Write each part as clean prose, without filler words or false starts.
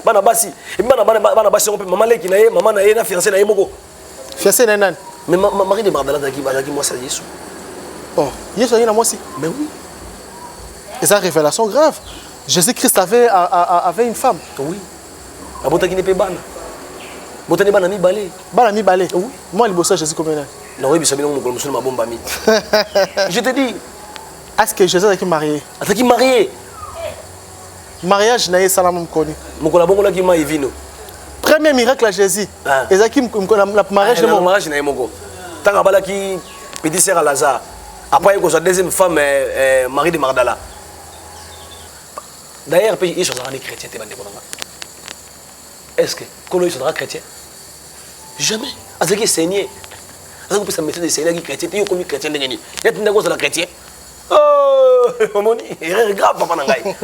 Bana basi on peut maman leki na ye maman na ye na fiancé na ye moko fiancé na nan mais Marie de Magdala qui moi ça Yesu oh Yesu na moi aussi mais oui et ça révélation grave Jésus-Christ avait une femme oui abota qui ne peut bana botani bana mi balé oui moi le bossa Jésus combien non oui bisabino mo musulman mabomba mi je te dis est-ce que Jésus est marié mariage na salam koni mukola bongo la ki ma evino premier miracle à Jésus ezaki la mariage de mariage na moko tanga bala ki petit sœur à Lazare après ko sa deuxième femme Marie de Magdala d'ailleurs pays ils sont des chrétiens te bande konanga est-ce que kolo ils sont chrétiens jamais azaki saigné azaki pesa métier de saigné qui chrétien te yo comme chrétien ndengeni net ndako za la chrétien oh moni erreur grave papa na ngai.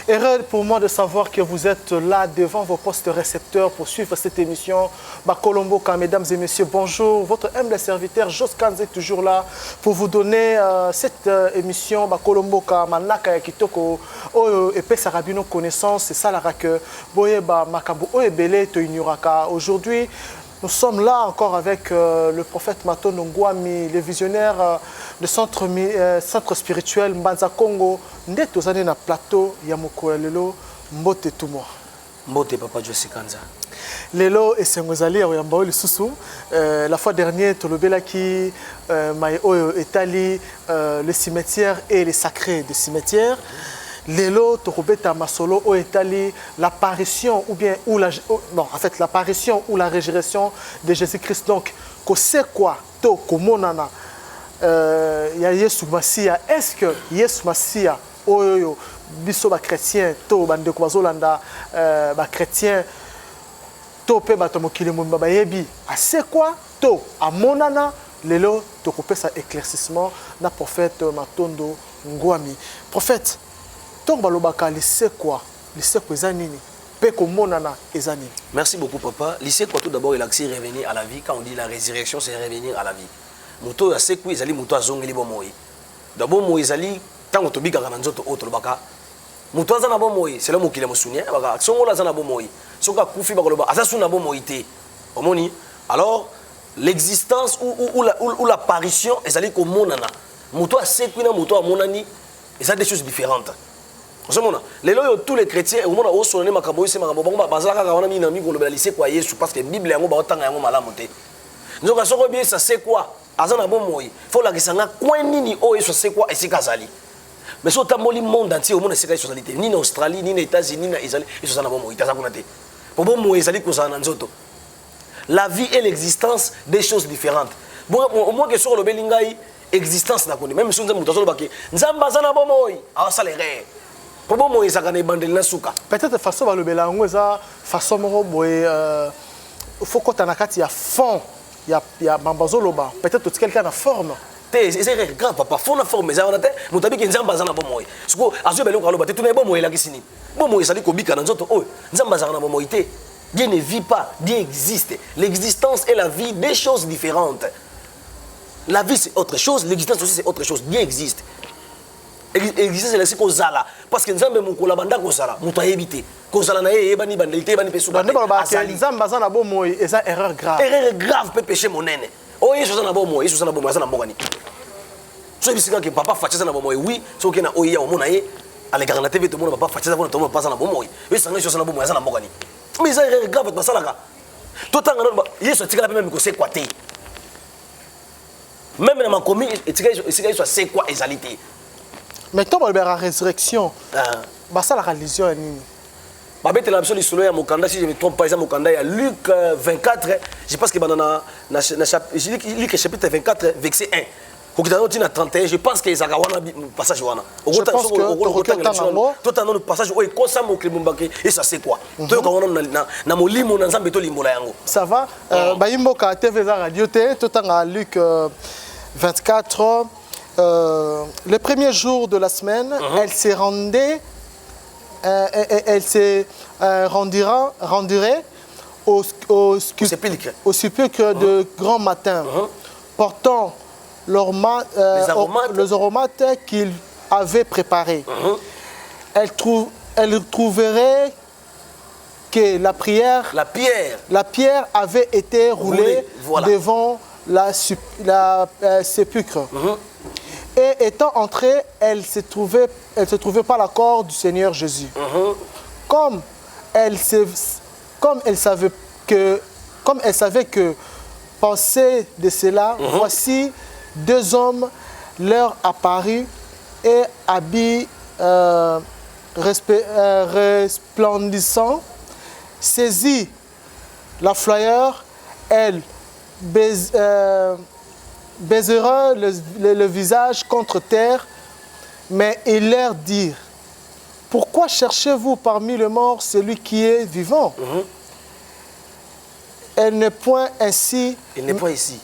Erreur pour moi de savoir que vous êtes là devant vos postes récepteurs pour suivre cette émission. Colombo, mesdames et messieurs, bonjour. Votre humble serviteur Jos Kanz est toujours là pour vous donner cette émission. Colombo, Manaka Kitoko, et Sarabino connaissance, c'est ça la que Boyeba Makabo Oebele Toinuraka. Aujourd'hui, nous sommes là encore avec le prophète Mato Ngwami, le visionnaire du centre spirituel Mbanza Congo. Nous sommes na plateau Yamoko Lelo Mbote Tumo. Mbote Papa Josi Kanza. Lelo et Sengozali à Yambao le Soussou. La fois dernière, Tolobela qui étali le cimetière et les sacrés du cimetière. Lelo Torobeta Masolo o étali l'apparition ou bien l'apparition ou la résurrection de Jésus-Christ. Donc, c'est quoi to komonana ya Yesu Masia? Est-ce que Yesu Masia oyo biso ba chrétien to bande ko bazolanda ba chrétien to pe bato mokili mumba ba yebi c'est quoi to amonana lelo to kopesa éclaircissement na prophète Matondo Ngwami. Prophète donc balobaka lycée quoi ezanini pe komonana ezanini. Merci beaucoup papa. Lycée quoi tout d'abord il a accès revenir à la vie. Quand on dit la résurrection c'est revenir à la vie. Moto ya sekwi ezali moto azongeli bomoi. D'abord moi ezali tango to bika kana nzoto autre baka. Moto azana bomoi c'est là mokile mosunia baka songola azana bomoi. Soka kufi bakoloba azasuna bomoi te. Omoni alors l'existence ou l'apparition ezali komonana. Moto asekwi na moto amonani ça des choses différentes. Les lois tous les chrétiens au monde où sont les macabois c'est macabois bon bazala kaka wana mina mi kolobela lycée quoi Yesu parce que Bible yango ba otanga yango malamu te. Nzoka soko bien ça c'est quoi azana bon moi faut la kisanga coin nini o Yesu c'est quoi et c'est kazali. Mais so tamoli monde entier au monde c'est quoi socialité ni en Australie ni en États-Unis ni en Israël et ça na bon moi itaza kuna te. Pour bon moi ezali kozana nzoto. La vie et l'existence des choses différentes. Bon au moins que sur le belingai existence na koni même si nzambe mutazo baki nzamba zana bon moi a ça les rêves. Peut-être façon balobela ngo eza façon moko boye faut que tanakati ya fond ya mambazoloba peut-être que quelqu'un na forme c'est grave papa fond na forme za on a te mutabi ke nzamba za na bomoy siko azo belo ko loba te tuna bomoy la kisini bomoy sali ko bika na nzoto oh nzamba za na bomoy te. Dieu ne vit pas, Dieu existe. L'existence et la vie des choses différentes. La vie c'est autre chose, l'existence aussi c'est autre chose. Dieu existe. Existence c'est laisser kozala parce que nzambe mukola banda kozala muto ayebite kozala na ye ebani bandalité ebani pesu bande ba nzambe azana bo moy eza erreur grave pe péché monene o yesu azana bo moy yesu azana bo moy azana mbokani so bisika ke papa facha na bo moy oui so ke na oya o mona ye ale garana tv to mona papa facha na to mona pasa na bo moy oui sanga yesu azana bo moy azana mbokani mais eza erreur grave to salaka to tanga yesu atikala pe même ko c'est quoi te même na makomi etika yesu c'est quoi ezalité. Mais quand on la résurrection, ça la religion est nini? Babette la absolue sur le Mokanda, si je ne me trompe pas, Mokanda, il y a Luc 24, je pense que Luc chapitre 24, verset 1. kokitana tina 31 je pense que ezaka wana passage wana je pense que totana le passage oyo kosa mokili mumbake et ça c'est quoi toyoka wana na molimo na nzambe to limbola yango ça va bayimboka TV za radio te totanga Luc 24 le premier jour de la semaine elle se rendait elle se rendirait au sépulcre de grand matin, portant les aromates qu'il avait préparés. Elle trouverait que la pierre avait été roulée devant la sépulcre. Et étant entrée, elle se trouvait par la corps du Seigneur Jésus. Comme elle savait que penser de cela, voici deux hommes leur apparus et habits resplendissants. Saisit la fleur, elle baisera le visage contre terre, mais il leur dit: pourquoi cherchez-vous parmi les morts celui qui est vivant? Elle n'est point ainsi. Il n'est pas ici.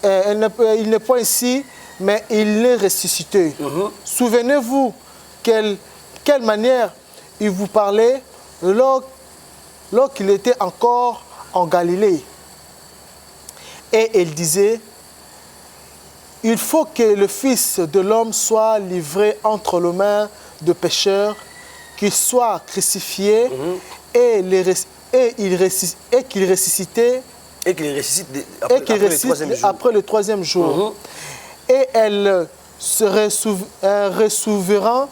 Il n'est pas ici, mais il est ressuscité. Souvenez-vous quelle manière il vous parlait lorsqu'il était encore en Galilée. Et il disait: il faut que le Fils de l'homme soit livré entre les mains de pécheurs, qu'il soit crucifié et qu'il ressuscite après le troisième jour. Et elle se ressouvera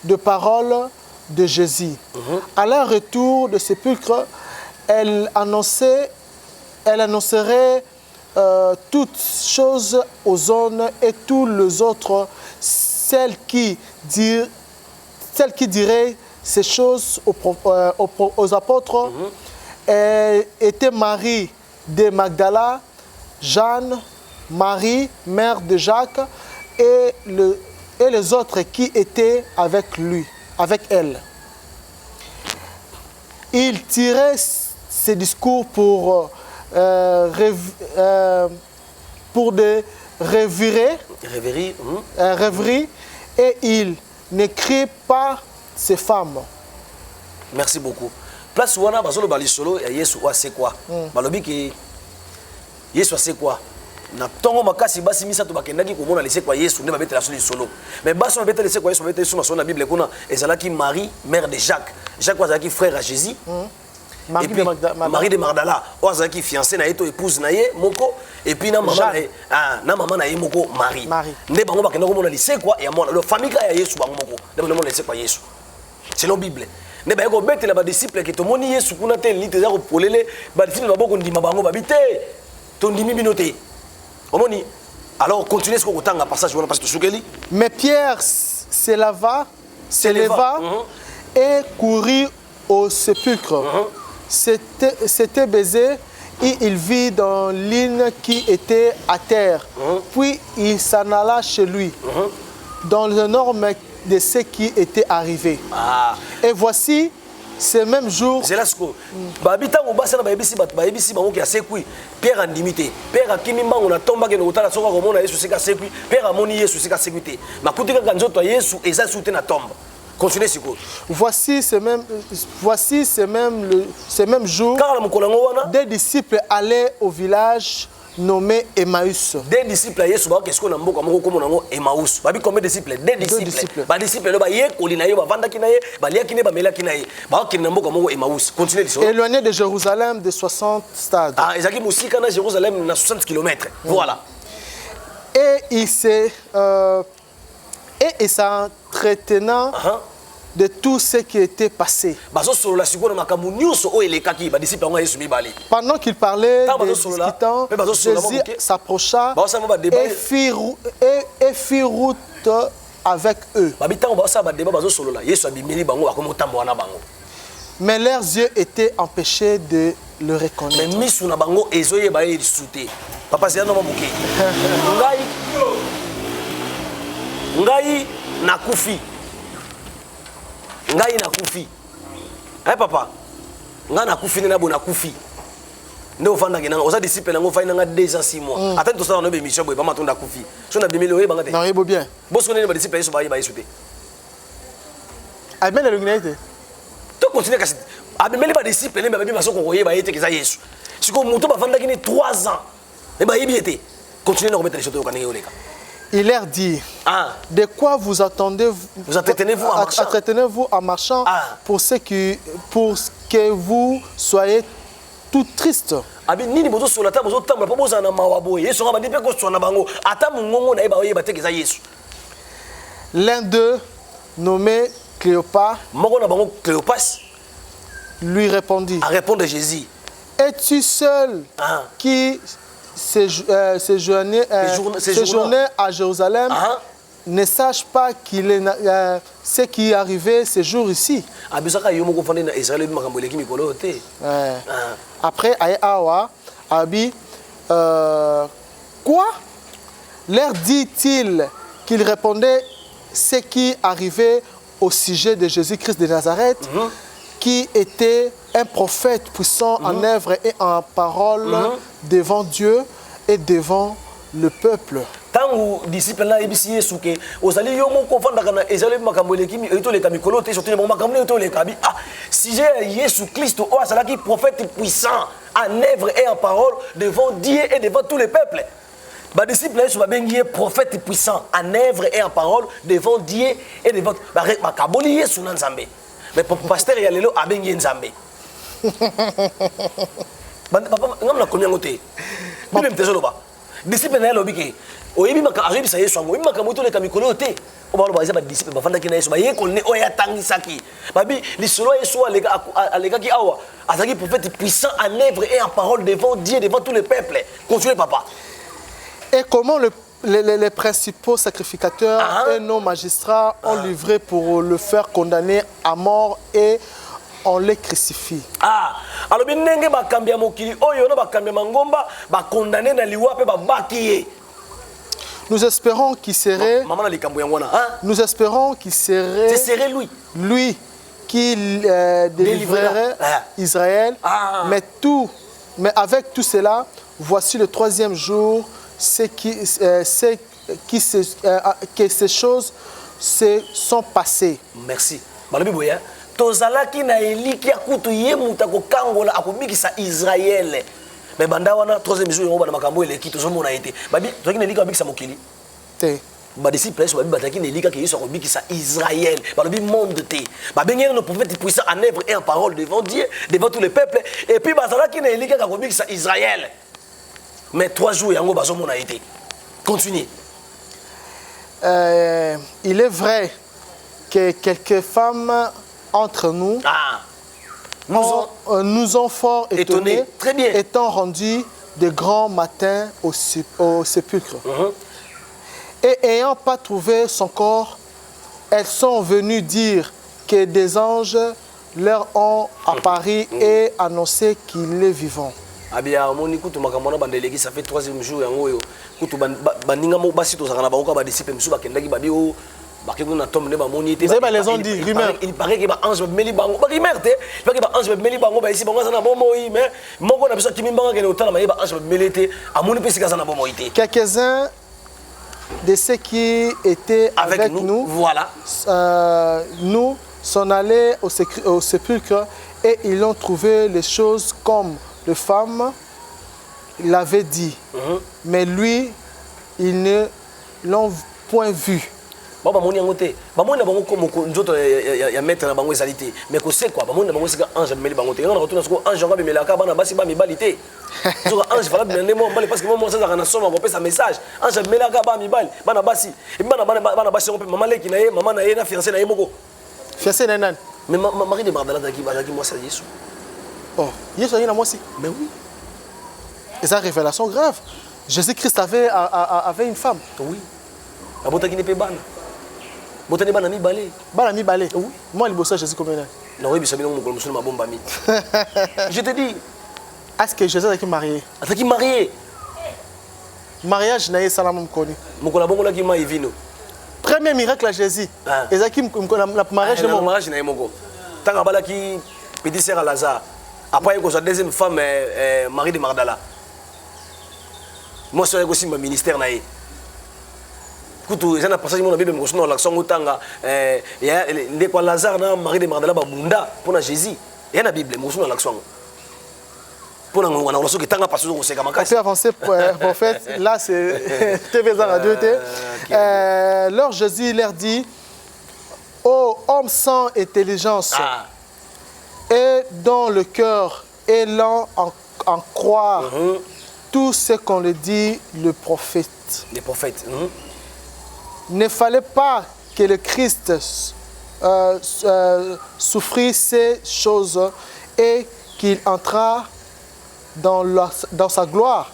de paroles de Jésus. À leur retour de sépulcre, elle annoncerait toutes choses aux zones et tous les autres, celles qui diraient ces choses aux apôtres étaient Marie de Magdala, Jeanne, Marie, mère de Jacques, et les autres qui étaient avec elle. Il tirait ces discours pour des rêveries, et il n'écrit pas ces femmes. Merci beaucoup. Place wana bazolo balisolo ya Yesu wa c'est quoi? Balobi ki Yesu c'est quoi? Na tongo makasi basi misato bakendaki komona lese kwa Yesu ne babetela solo. Mais basi on betela lese kwa Yesu betela sur la Bible kuna ezalaki Marie, mère de Jacques. Jacques wazalaki frère à Jésus. Marie de Magdala, wazalaki fiancée na yeto épouse na ye moko et puis na maman na ye moko Marie. Ne bango bakenda komona lese kwa ya mona le famille ya Yesu bango moko. Ne bango lese kwa Yesu. C'est la Bible. Ne ba ko betela ba disciple ki to moni Yesu kuna te lite za ko polele ba disciple ba boko ndima bango ba bité to ndimi binote. Omoni. Alors continuez ce qu'on tanga passage parce que soukeli. Mais Pierre se leva et courut au sépulcre. C'était baisé et il vit dans l'île qui était à terre. Puis il s'en alla chez lui dans le norme de ce qui était arrivé. Et voici, ce même jour... C'est là ce que... Babita mobasa na babisi bat babisi bango ki asekui Pierre andimité. Pierre akimimba on a tomba ke no tala soka komona Yesu sika sekui. Pierre amoni Yesu sika sekuité. Makutika kanzoto Yesu eza soute na tombe. Continuez siko. Voici ce même jour, des disciples allaient au village nommé Emmaüs. Des disciples Yesu ba qu'est-ce qu'on a mboka moko comme nango Emmaüs. Babi combien de disciples? Des disciples. Ba disciples ba ye kolina yo ba vanda kinaye, ba lia kine ba mela kinaye. Ba kina mboka moko Emmaüs. Continuez l'histoire. Éloigné de Jérusalem de 60 stades. Ah, ezaki musika na Jérusalem na 60 km. Voilà. Et il s'entretenant de tout ce qui était passé. Pendant qu'il parlait, Jésus s'approcha et fit route avec eux. Mais leurs yeux étaient empêchés de le reconnaître. ngai nakufi. Ngai nakufi. Eh papa. Ngai nakufi na bona kufi. Ndo fanda kinanga oza disciple nango fa inanga 2 ans 6 mois. Attends to ça na be mission boy ba matonda kufi. So na bimeli oye banga te. Non, yebo bien. Boss ko ne ba disciple so ba yesute. Amen le nginaite. To continue kasi abimeli ba disciple ne ba bi masoko koye ba yete keza Yesu. Siko muto ba fanda kini 3 ans. E ba yibiete. Continuez à remettre les choses au canal. Il leur dit, de quoi vous attendez-vous? Vous entretenez-vous en marchant, pour que vous soyez tout triste. L'un d'eux, nommé Cléopas, lui répondit, es-tu seul qui séjournait à Jérusalem, ne sache pas qu'il est ce qui est arrivé ces jours ici. Après, Awa Abi, quoi? Leur dit-il qu'il répondait ce qui arrivait au sujet de Jésus-Christ de Nazareth, qui était un prophète puissant en œuvre et en parole devant Dieu et devant le peuple. Tangu disciple na ebisi Yesu ke ozali yo moko fandaka na ezali makambo lekimi eto le kamikolo te surtout makambo eto le kabi sujet Yesu Christ o asalaki prophète puissant en œuvre et en parole devant Dieu et devant tous les peuples. Ba disciple Yesu ba bengi prophète puissant en œuvre et en parole devant Dieu et devant ba kaboli Yesu na Nzambe. Mais pasteur ya lelo abengi Nzambe. Papa ngam na konya ngote. Bile mtezo ba. Disciple na lobi ke oyebi maka ayebi sa Yesu ngo imaka moto le kamikolo te o ba lo ba za disciple ba fanda ki na Yesu ba ye ko ne o ya tangisaki babi lisolo Yesu alega ki awa azaki prophète puissant en œuvre et en parole devant Dieu devant tous les peuples. Continuez papa. Et comment les principaux sacrificateurs et nos magistrats ont livré pour le faire condamner à mort et on les crucifie. Alors binenge ba kambia mokili oyo na ba kambia mangomba ba condamner na liwa pe ba bakiye. Nous espérons qu'il serait Nous espérons qu'il serait lui qui délivrerait Israël. Mais avec tout cela, voici le 3e jour, que ces choses se sont passées. Merci. Tozalaki na eliki akutu ye mutako kangola akubikisa Israël. Mais banda wana 3e jour ngo bana makambo eleki tozomona ete. Babi tozaki na eliki abikisa mokili. Te. Ba disciple babi bataki na eliki ke Yesu akubikisa Israël. Balobi monde te. Ba bengé nos prophètes puissants en œuvre et en parole devant Dieu, devant tous les peuples et puis bazalaki na eliki akubikisa Israël. Mais 3 jours yango bazomona ete. Continue. Il est vrai que quelques femmes entre nous nous ont fort étonnés, étant rendus de grands matins au sépulcre. Et ayant pas trouvé son corps, elles sont venues dire que des anges leur ont apparu et annoncé qu'il est vivant. Abia moni kutu makamona bandeleki ça fait 3e jour yango yo kutu baninga mo basi to zakana bango ba disciple musu bakendaki babio bakenguna tombe ne ba moni te ba les ont dit rumeur il paraît que ba ange meli bango ba rumeur te il paraît que ba ange meli bango ba ici bango sana bomo yi mais moko na biso kimi mbanga ke otala ma ba ange meli te amoni pe sika sana bomo yi te. Quelques-uns de ceux qui étaient avec nous nous sont allés au sépulcre et ils ont trouvé les choses comme les femmes l'avaient dit. Mais lui, ils ne l'ont point vu. Baba moni ngote ba moni bango ko moko nzoto ya mettre na bango ezalité mais ko c'est quoi ba moni bango sika ange meli bango te ngana retourna siko ange ngabe melaka bana basi ba mibalité siko ange fala bien mo mbali parce que mo ça kana soma ko pesa message ange melaka ba mibali bana basi et bana basi ko pe mama leki na ye mama na ye na fiancé na ye moko fiancé na nan mais Marie de Magdala qui moi ça Yesu. Oh Yesu a moi aussi. Mais oui. Et ça révélation grave. Jésus-Christ avait une femme. Oui. Abota qui n'est pas ban. Botani bana mi balé. Bana mi balé. Oui. Moi il bosse Jésus combien? Non, oui, bisabino mo kolmusu ma bomba mi. Je te dis, est-ce que Jésus est marié? Est-ce marié? Mariage n'a pas salam koni. Mo kola bongo la ki ma evino. premier miracle à Jésus. Ezaki la mariage de mon mariage na yemoko. Tant bala qui petit sœur à Lazare. Après il y a sa deuxième femme Marie de Magdala. Moi c'est aussi mon ministère naé. Kutu ezana passage mon Bible ngosuna l'action utanga ya de quoi Lazare na Marie de Magdala ba bunda pour na Jésus. Et na Bible ngosuna l'action. Pour on peut avancer, prophète. Là, c'est TV Radio. Alors Jésus leur dit, ô homme sans intelligence, et dont le cœur est lent en croire tout ce qu'on le dit le prophète. Les prophètes. Ne fallait pas que le Christ souffrit ces choses et qu'il entra dans sa gloire.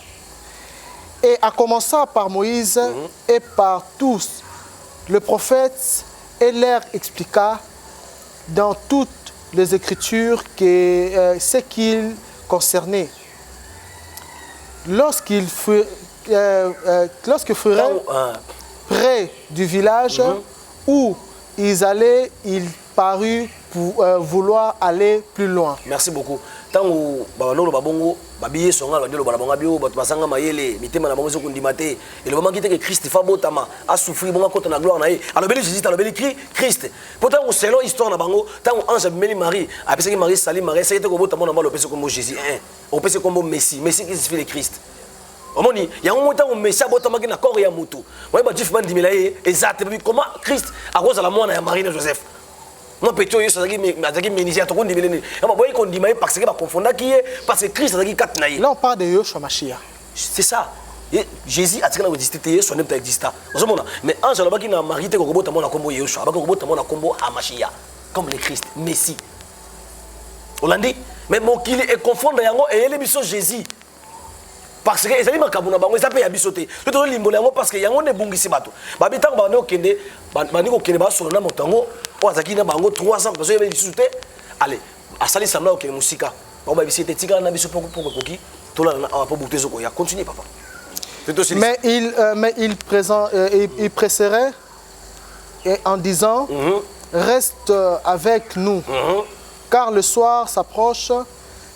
Et à commencer par Moïse et par tous, le prophète et leur expliqua dans toutes les Écritures ce qu'il concernait. Lorsqu'ils furent près du village où ils allaient, il parut pour vouloir aller plus loin. Merci beaucoup. Tango balolo babongo babiye songa bandelo balabanga bio bato basanga mayele mitema na bango zo kundimate et le moment qui était que Christ fa botama a souffrir bonga kota na gloire na ye alors beli Jésus alors beli Christ pourtant au selon histoire na bango tango ange meli Marie a pensé que Marie sali Marie ça était ko botama na malo pese comme Jésus on pense comme Messie qui signifie le Christ omoni ya ngo tango Messie botama ki na corps ya mutu moi ba jif bandimela ye exactement comment Christ a cause la mwana ya Marie na Joseph. Moi petit yo ça qui ministère to kondi beleni ama boy kondi mai parce que ba confondre qui parce que Christ ça qui kat naï là on parle de Yoshua Mashiach c'est ça Jésus a tika na exister Yesu ne peut exister ozomona mais ange là ba ki na Marie te ko bota mona kombo Yoshua ba ko bota mona kombo Mashiach comme le Christ Messie Olandi mais mon qu'il est confondre yango et les biso Jésus parce que ezali makabuna bango ça peut ya bisoté tout le limbo yango parce que yango ne bungisi bato ba bitango ba no kende ba niko kende ba solo na motango o azaki na bango 300 parce que bisouté allez asali samla o kende musika ba bisité tika na biso poko koki to la na pa butezo ko ya continue papa mais il presserait en disant reste avec nous car le soir s'approche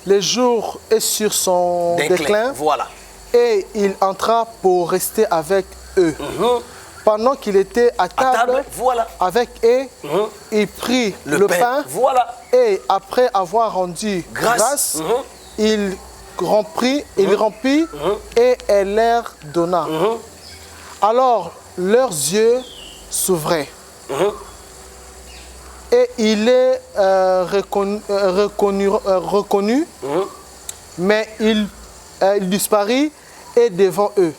le jour est sur son déclin. Voilà. Et il entra pour rester avec eux. Pendant qu'il était à table voilà. avec eux, il prit le pain. Voilà. Et après avoir rendu grâce, il rompit et elle leur donna. Alors leurs yeux s'ouvraient. Et il est reconnu mais il disparut et devant eux.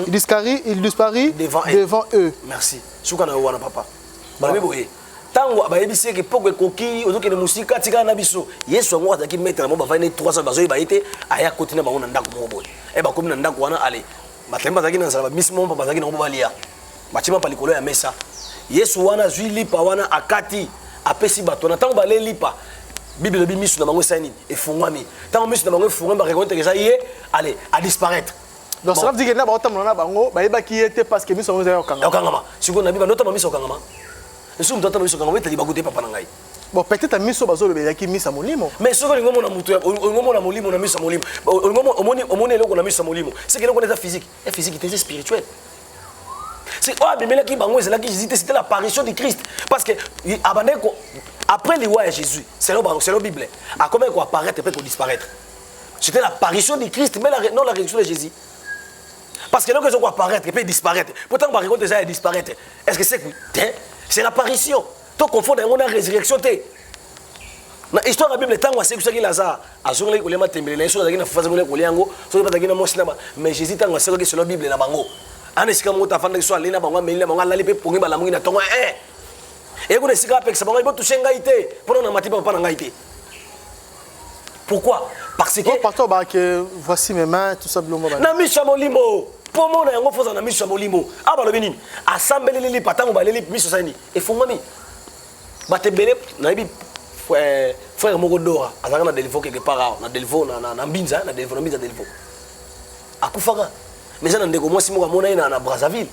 Il disparut devant eux. Merci. Soukana wana papa. Bala boye. Tango bayebisi ke poko koki ozoke ne musika tika na biso. Yesu ngo ataki mettre mo ba fa ne 300 bazoyi ba ite aya kotina bango na ndako mo boye. E ba komi na ndako wana ale. Matemba zaki na sala mismo papa zaki na mo balia. Machima pa likolo ya mesa. Yesu wana zui lipa wana akati apesi bato na tango balé lipa. Bible bi misu na bango sani e fungwami. Tango misu na bango fungwami ba reconnaître que ça y est allez à disparaître. Donc ça veut dire que na ba otamona na bango ba yeba ki était parce que misu ngo za okanga. Okanga. Siko na biba notama misu okanga. Esu mtata misu okanga wetali bagote papa na ngai. Bon peut-être misu bazolo be yaki misa molimo. Mais soko ngomo na mutu ngomo na molimo na misa molimo. Ngomo omoni eloko na misa molimo. C'est que eloko na physique, et physique était spirituel. C'est c'était l'apparition de Christ. Parce que après les rois de Jésus, c'est la Bible. À combien qu'on apparaître et peut disparaître. C'était l'apparition de Christ, mais non la résurrection de Jésus. Parce que là, qu'on apparaître et peut disparaître. Pourtant, on va raconter ça et disparaître. Est-ce que c'est l'apparition? Tu confonds dans la résurrection. Dans l'histoire de la Bible, tant que c'est Lazare, mais Jésus, tant que c'est la Bible, ana sika mota fanda so alena bangwa melina bangwa lali pe pongi bala mungi na tongo et ko sika peksa bangwa ibo toucher ngai te pour na matipa papa na ngai te. Pourquoi? Parce que partout ba que voici mes mains tout simplement na misha molimo pour mon yango foza na misha molimo aba lobi nini assemblée lili patango ba lili miso sani e fungami batebele na bi frère moko dora azaka na delifo quelque part na delifo na mbinza na delifo akufaka mais ça ndeko moi simo mona ina na Brazzaville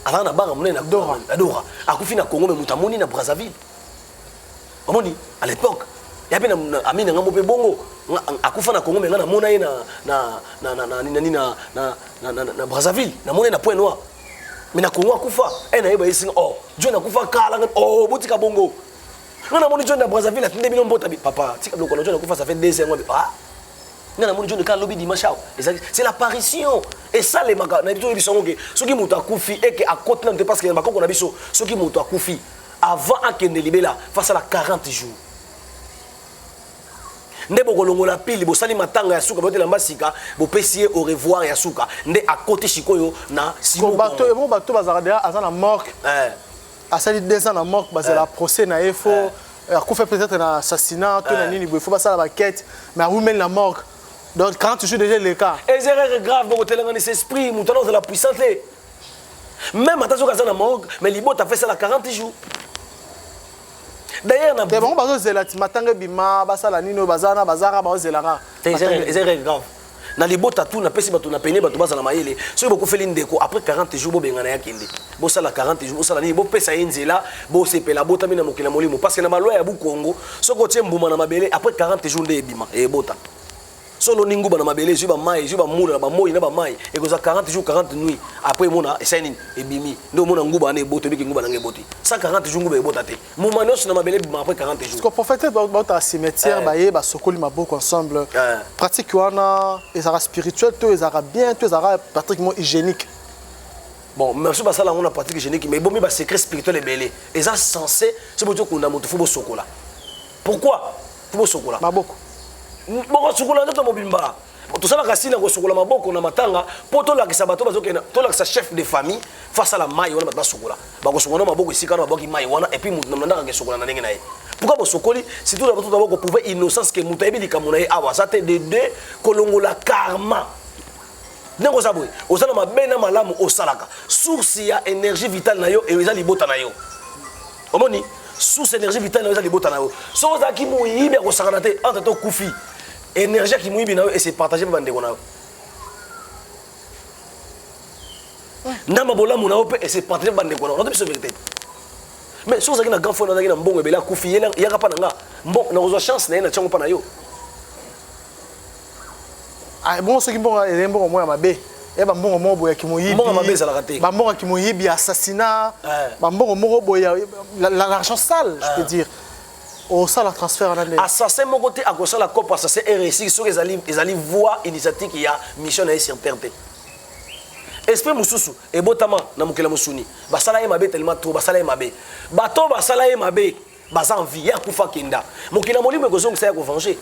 azala na banga monene na Dora akufi na Congo mais mutamoni na Brazzaville omoni à l'époque ya pe na amina ngambo pe bongo akufa na Congo mais ngana mona ye na Brazzaville na mona na Point Noir mais na Congo akufa na yeba yesinga oh John akufa kala oh botika bongo ngana moni John na Brazzaville atinde bino mbota papa tika bloko na John akufa ça fait 2 ans ah ngana moni John ka lobby dimanche c'est l'apparition et ça les maga na biso biso ngoke soki muto akufi et que à côté là parce que na bakoko na biso soki muto akufi avant akende libela face à la 40 jours nde bokolongola pili bosali matanga ya suka botela mbasika bopesiye au revoir ya suka nde à côté chikoyo na Simon bato bazarada azana morgue asali 2 ans na morgue bazela procès na efo akufa peut-être na assassinat to na nini faut basala ba quête mais rumel na morgue donc quand tu joues déjà le cas les erreurs graves bokotelenga ni esprit mutano de la puissance même attention ka na morgue mais libo ta fait ça la 40 jours. D'ailleurs, na bon bazo zelati matanga bima basala nino bazana bazara bazo zelanga. C'est grave. Na libota tout na pesi bato na peine bato bazana mayele. So boko feli ndeko après 40 jours bo bengana ya kende. Bo sala 40 jours bo sala ni bo pesa yenzela bo sepela bota mina mokila molimo parce que na malwa ya bu Congo soko tie mbuma na mabele après 40 jours nde ebima e bota. Solo ninguba na mabele juba mai juba mula ba moyi na ba mai e koza 40 jours 40 nuits après mona esaini ebimi ndo mona nguba na eboto biki nguba na ngeboti 140 jours nguba ebota te mumanos na mabele bima après 40 jours parce que prophète ba cimetière ba ye ba sokoli maboko ensemble pratique wana ezara spirituel to ezara bien to ezara pratiquement hygiénique bon même si ba sala on a pratique hygiénique mais bomi ba secret spirituel ebele eza censé c'est pour ko na moto fubo sokola pourquoi fubo sokola maboko boko sokola ndoto mobimba tosala kasina ko sokola maboko na matanga poto la kisa bato bazokena to la kisa chef de famille face à la maille wana batba sokola bako sokola maboko isika na baboki maille wana et puis mutu namanda ka sokola na ndenge na ye pourquoi bo sokoli c'est tout la bato bako prouver innocence que mutu ebi likamuna ye awa ça te de deux kolongola karma ndeko sabwe osala mabena malamu osalaka source ya énergie vitale na yo eza libota na yo omoni source énergie vitale na yo eza libota na yo so za ki moyibi akosakana te entre to kufi énergie qui mouille et c'est partagé par bandeko na ndama bola muna ope et c'est partagé par bandeko na on a vérité mais so za ki na grand frère na ki na mbongo ebela kufi yela yaka pa nga mbongo na ozo chance na ye na tchango pa na yo ah bon ce qui bon est mbongo moya mabe et ba mbongo mo boya ki moyibi mbongo mabe za la raté ba mbongo ki moyibi assassinat ba mbongo mo boya l'argent sale je peux dire au ça la transfert en année assassin mon côté à cause la cop assassin RSI sur les ali voix initiative qui a mission na sur terre esprit mususu et botama na mukela musuni basala ye mabe tellement trop basala ye mabe bato basala ye mabe baza envie ya kufa kenda mukela molimo kozong sa ya ko venger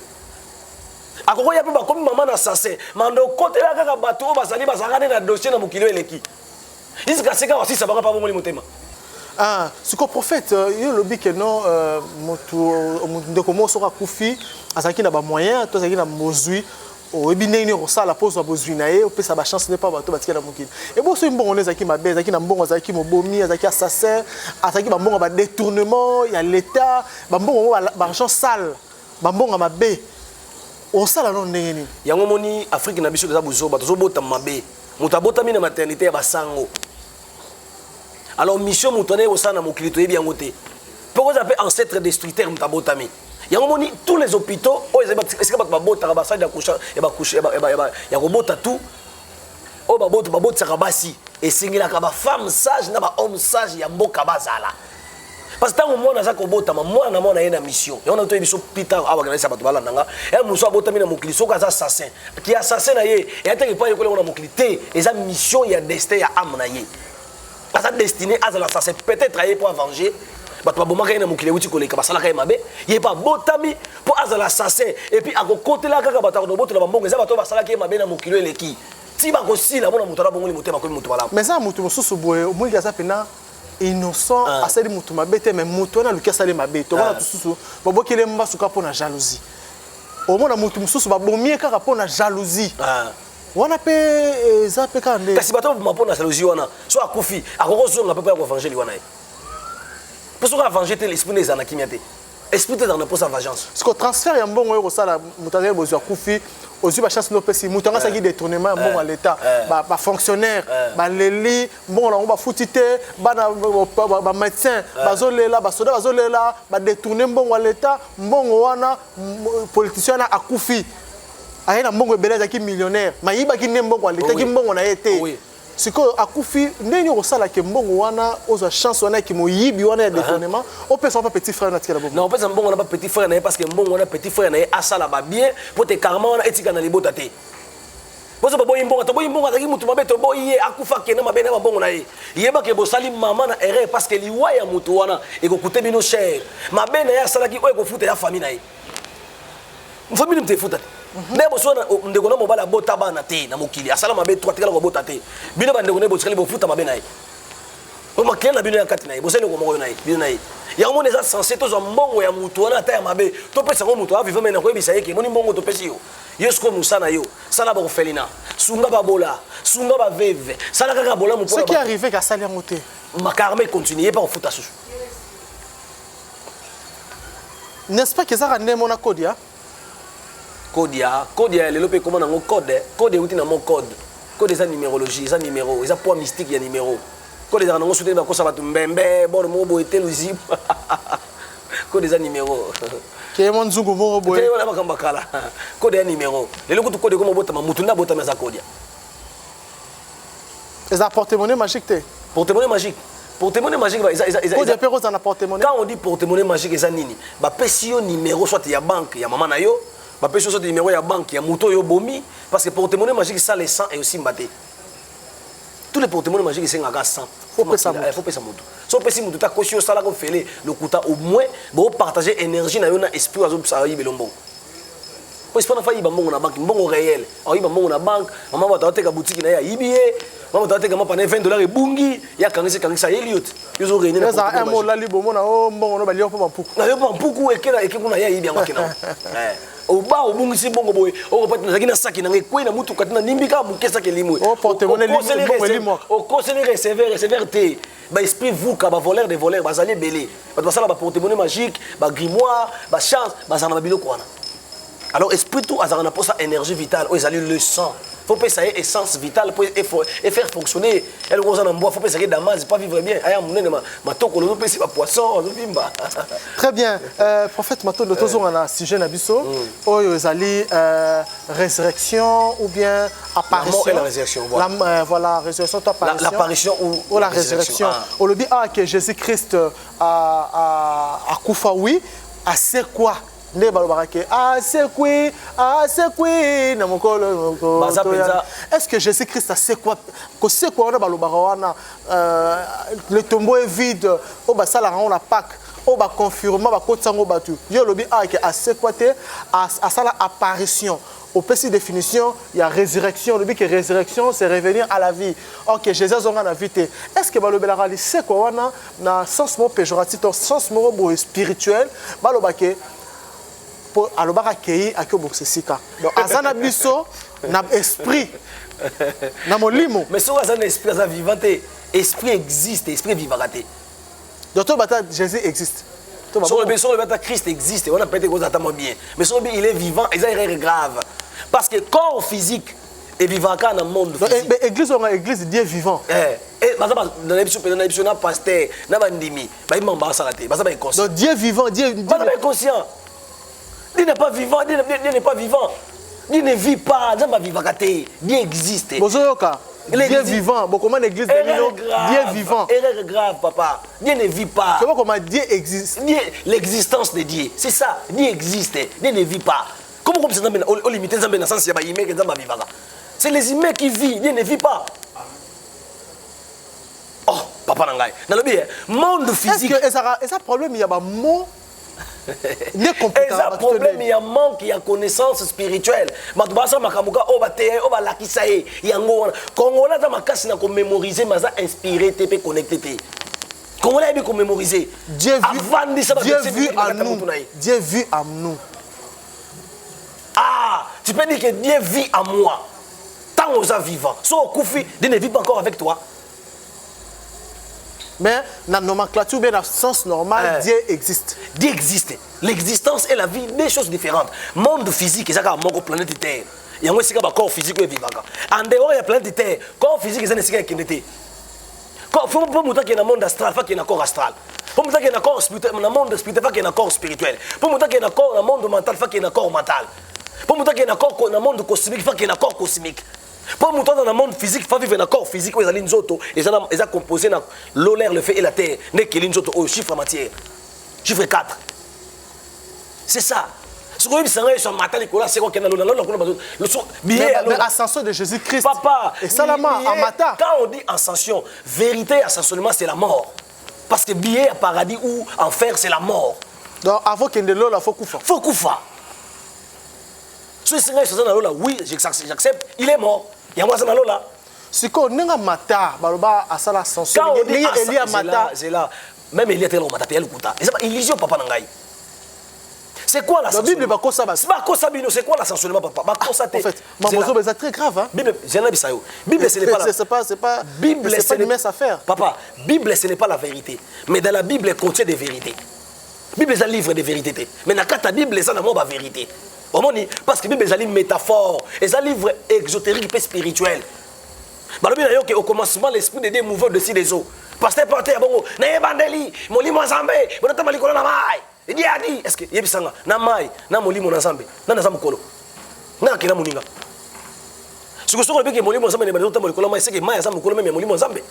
akoko ya pe ba comme maman assassin mando côté la kaka bato basali bazakane na dossier na mukilo eleki isika seka wasi sabanga pa bomoli motema. Ah, ce que prophète, il le dit que non, de comment sera Koufi, à ce qu'il a des moyens, toi, il a mozui, au biné, au ça, la pose à bozuinae, au peu ça va chance n'est pas bateau, parce qu'il a mouki. Et bon, c'est un bon, on est qui m'a baisé, qui n'a bon, qui m'a bomi, qui assassin, à ce qui m'a bon, à détournement, il y a l'État, bon, l'argent sale, bon, à ma baie. Au ça, là, non, n'est-ce pas? Il y a un moment, Afrique n'a pas besoin de ça, bateau, bateau, ma baie. Moutabota, mina maternité, à Basango. Alors mission mutone au sana mokilito yebi yangote. Pourquoi ça appelle ancêtre destructeur mutabotami? Il y a un moment tous les hôpitaux est-ce que ba bota ba sa d'accoucher et ba coucher ya robota tout. O ba bota kabasi et singila ka ba femme sage na ba homme sage ya mboka bazala. Parce que tant moi na za ko bota moi na yena mission. Ya on a to biso Peter awa kana sa bato bala nanga. Et muso abota mina mokiliso ka za assassin. Qui assassin na ye et ataki pa yekole na mokilité et za mission ya destin ya âme na ye. Parce que destiné à l'assassin peut-être travailler pour venger bah toi bon quand il a mukile wuti koleka basala ka mabe il est pas botami pour à l'assassin et puis à côté là kaka batako no boto la mbongo za bato basala ka mabe na mukile eleki ti ba ko sila bona muto la bongo ni mutema ko muto bala mais ça muto mususu boye o mwinga za pena innocent asali muto mabe te mais muto na lukia sali mabe to bona tususu bobokele mbasuka pona jalousie o mona muto mususu ba bomie kaka pona jalousie wana pe zape kande kasi bato mapona jalousie wana so akufi akoko zonga pe pa ko venger li wana e parce que venger te l'esprit des anakimiate esprit te dans la pose à vengeance. Parce que transfert ya mbongo yo ça la mutanga bozwa kufi ozu ba chance no pesi mutanga ça qui détournement mbongo à l'état ba fonctionnaire ba leli mbongo la ba futite ba na ba médecin bazolela ba soda bazolela ba détourner mbongo à l'état mbongo wana politicien na akufi ayena mbongo ebeleza ki millionnaire mayiba ki ne mbongo à l'état ki mbongo na été siko akufi ndeni osala ke mbongo wana ozo chance wana ki moyibi wana ya détournement on peut pas petit frère na tikela bobo non on peut ça mbongo na pas petit frère na parce que mbongo na petit frère na asala ba bien pour te karma wana etika na libota te bozo ba boyi mbongo to boyi mbongo taki mutu mabe to boyi akufa ke na mabe na mbongo na yeba ke bosali mama na erreur parce que liwa ya mutu wana ekokute bino cher mabe na ya sala ki oyo kofuta ya famille na ye famille mte futa ndebo sona ndeko na mobala bota bana te na mokili asala mabe to atikala ko bota te bino ba ndeko ne botikali bo futa mabe na ye o makela na bino ya kati na ye bosele ko moko na ye bino na ye ya ngone za censé to zo mbongo ya mutu wana ta ya mabe to pesa ngo mutu aviva mena ko ebisa yeke moni mbongo to pesi yo yesko musana yo sala ba ko felina sunga ba bola sunga ba veve sala kaka bola mu ce qui est arrivé ka sali ngote makarme continuer pas ko futa susu n'est-ce pas que ça rende mon akodia Kodia lelo pe comment nango code outi na mon code eza numérologie eza numéro eza poids mystique ya numéro code eza nango soutenu ba kosa batu mbembe bor mo bo eteluzi code eza numéro ke mon nzungu mo boye wala makamba kala code ya numéro lelo kutu code ko bota mutu na bota meza kodia eza porte-monnaie magique te porte-monnaie magique code pe roza na porte-monnaie quand on dit porte-monnaie magique eza nini ba pesio numéro soit ya banque ya mama na yo ba pesio soit numéro ya banque ya muto yo bomi parce que porte-monnaie magique ça les 100 et aussi mbaté tous les porte-monnaie magiques c'est ngaka 100 faut pas ça mutu so pesi mutu ta caution sala ko fele le kuta au moins bo partager énergie na yo na esprit azo ça yi belombo parce que na fa yi ba mbongo na banque mbongo réel ayi ba mbongo na banque mama ba ta teka boutique na ya yibié mama ta teka mapa na $20 ebungi ya kangisa Elliot yozo réunir na ça un mot la libo mona o mbongo no ba liyo pa mpuku na yo pa mpuku ekela ekuna ya yibi yango kina oba obungisi bongo boye okopata na zakina saki na ngekwe na mutu katina nimbika bukesa kelimo o porte-monnaie bongo elimo o conseiller recevoir te ba esprit vuka ba voleur de voleur ba zali belé ba basala ba porte-monnaie magique ba grimoire ba chance ba zana ba biloko wana alors esprit tout azana na posa énergie vitale o ezali le sang faut pas ça essence vitale pour et faire fonctionner elle rose en bois faut pas ça damas pas vivre bien aya munene ma toko lo pesi ba poisson vimba très bien prophète Matondo tozo na sujet na biso oyo ezali résurrection ou bien apparition la résurrection voilà résurrection l'apparition ou la résurrection au lobby que Jésus-Christ a kufa oui à c'est quoi ne balobaka ke c'est quoi na mokolo est-ce que Jésus-Christ a c'est quoi que c'est quoi on balobaka wana le tombeau est vide o ba sala on la Pâques o ba confirmer ba kotango batu yo lobi ke a c'est quoi te a sala apparition au petit définition il y a résurrection le but que résurrection c'est revenir à la vie OK Jésus zonga na vie te est-ce que balobela li c'est quoi wana na sens mot péjoratif sens mot spirituel balobaka pour alobaka kei akobokse sika donc azana biso na esprit na molimo mais so azana esprit za vivante esprit existe esprit vivante donc to bata Jésus existe so le bata Christ existe on a peut-être cause attendre bien mais so il est vivant et ça est grave parce que corps physique est vivant quand dans le monde physique donc église on a église Dieu vivant et bazaba dans l'émission na pasteur na bandimi ba imamba salate bazaba inconscient donc Dieu vivant Dieu bazaba inconscient. Dieu n'est pas vivant, Dieu n'est pas vivant. Dieu ne vit pas, Dieu ne vit pas. Dieu existe. Dieu vivant, comment l'église Dieu vivant. Erreur grave, papa. Dieu ne vit pas. Comment Dieu existe. L'existence de Dieu, c'est ça. Dieu existe, Dieu ne vit pas. Comment c'est on limite les dans sens c'est les humains qui vivent, Dieu ne vit pas. Oh, papa nangai. Dans le bien, monde physique. Est-ce que ça problème il y a un mot et ça problème il y a manque il y a connaissance spirituelle matubasa makamuka obate obalakisa ye yango wana kongola za makasi na ko mémoriser maza inspiré te pe connecté te kongola bi ko mémoriser Dieu vu en nous Dieu vit en nous ah tu peux dire que Dieu vit en moi tant aux vivants so kufi Dieu ne vit pas encore avec toi Mais dans la nomenclature, bien dans le sens normal, Dieu existe. Dieu existe. L'existence et la vie, deux choses différentes. Monde physique, c'est ça mon planète Terre. Il y a un corps physique qui est vivant. En dehors, il y a planète Terre. Corps physique, c'est un qui est pour moi, il y a un monde astral, il y a un corps astral. Pour moi, il y a un corps spirituel, un monde spirituel, il y a un corps spirituel. Pour moi, il y a un monde mental, il y a un corps mental. Pour moi, il y a un monde cosmique, il y a un corps cosmique. Pour moi, dans le monde physique, il faut vivre dans un corps physique où il y a des autres, ils sont composés dans l'eau, l'air, le feu et la terre. Il y a des autres, chiffre matière. Chiffre 4. C'est ça. Ce que c'est matin, c'est quoi qu'il y a mais ascension de Jésus-Christ. Papa, et ça, en matin. Quand on dit ascension, vérité, ascensionnement, c'est la mort. Parce que billet à paradis ou enfer, c'est la mort. Donc, avant qu'il y ait de l'eau, il faut koufa. Faut koufa. Si c'est ça, oui, j'accepte, il est mort. Il y a moi ça dans là. Si on est en matin, à l'ascension, quand on dit c'est là. Même il est tellement matin, il est illusion, papa Nangaï. C'est quoi l'ascension? La Bible, c'est quoi l'ascensionnement, papa? En fait, c'est très grave. Hein? Bible, ce n'est pas la... C'est pas une mince affaire. Papa, Bible, ce n'est pas la vérité. Mais dans la Bible, elle contient des vérités. Bible, c'est un livre de vérité. Mais dans la Bible, c'est la vérité. Parce que la Bible, c'est un livre métaphore. C'est un livre exotérique et spirituel. Au commencement, l'esprit de Dieu mouvait au-dessus des eaux. Pasteur porté, bon, n'ayez bandeli, moli mozambe, bon, t'as mal na mai. Il dit, est-ce que yebisanga na mai, na moli mozambe, na na zamukolo. Na kina muninga. Ce que soko beke moli mozambe ne balota moli kolama, c'est que mai zamukolo même moli mozambe.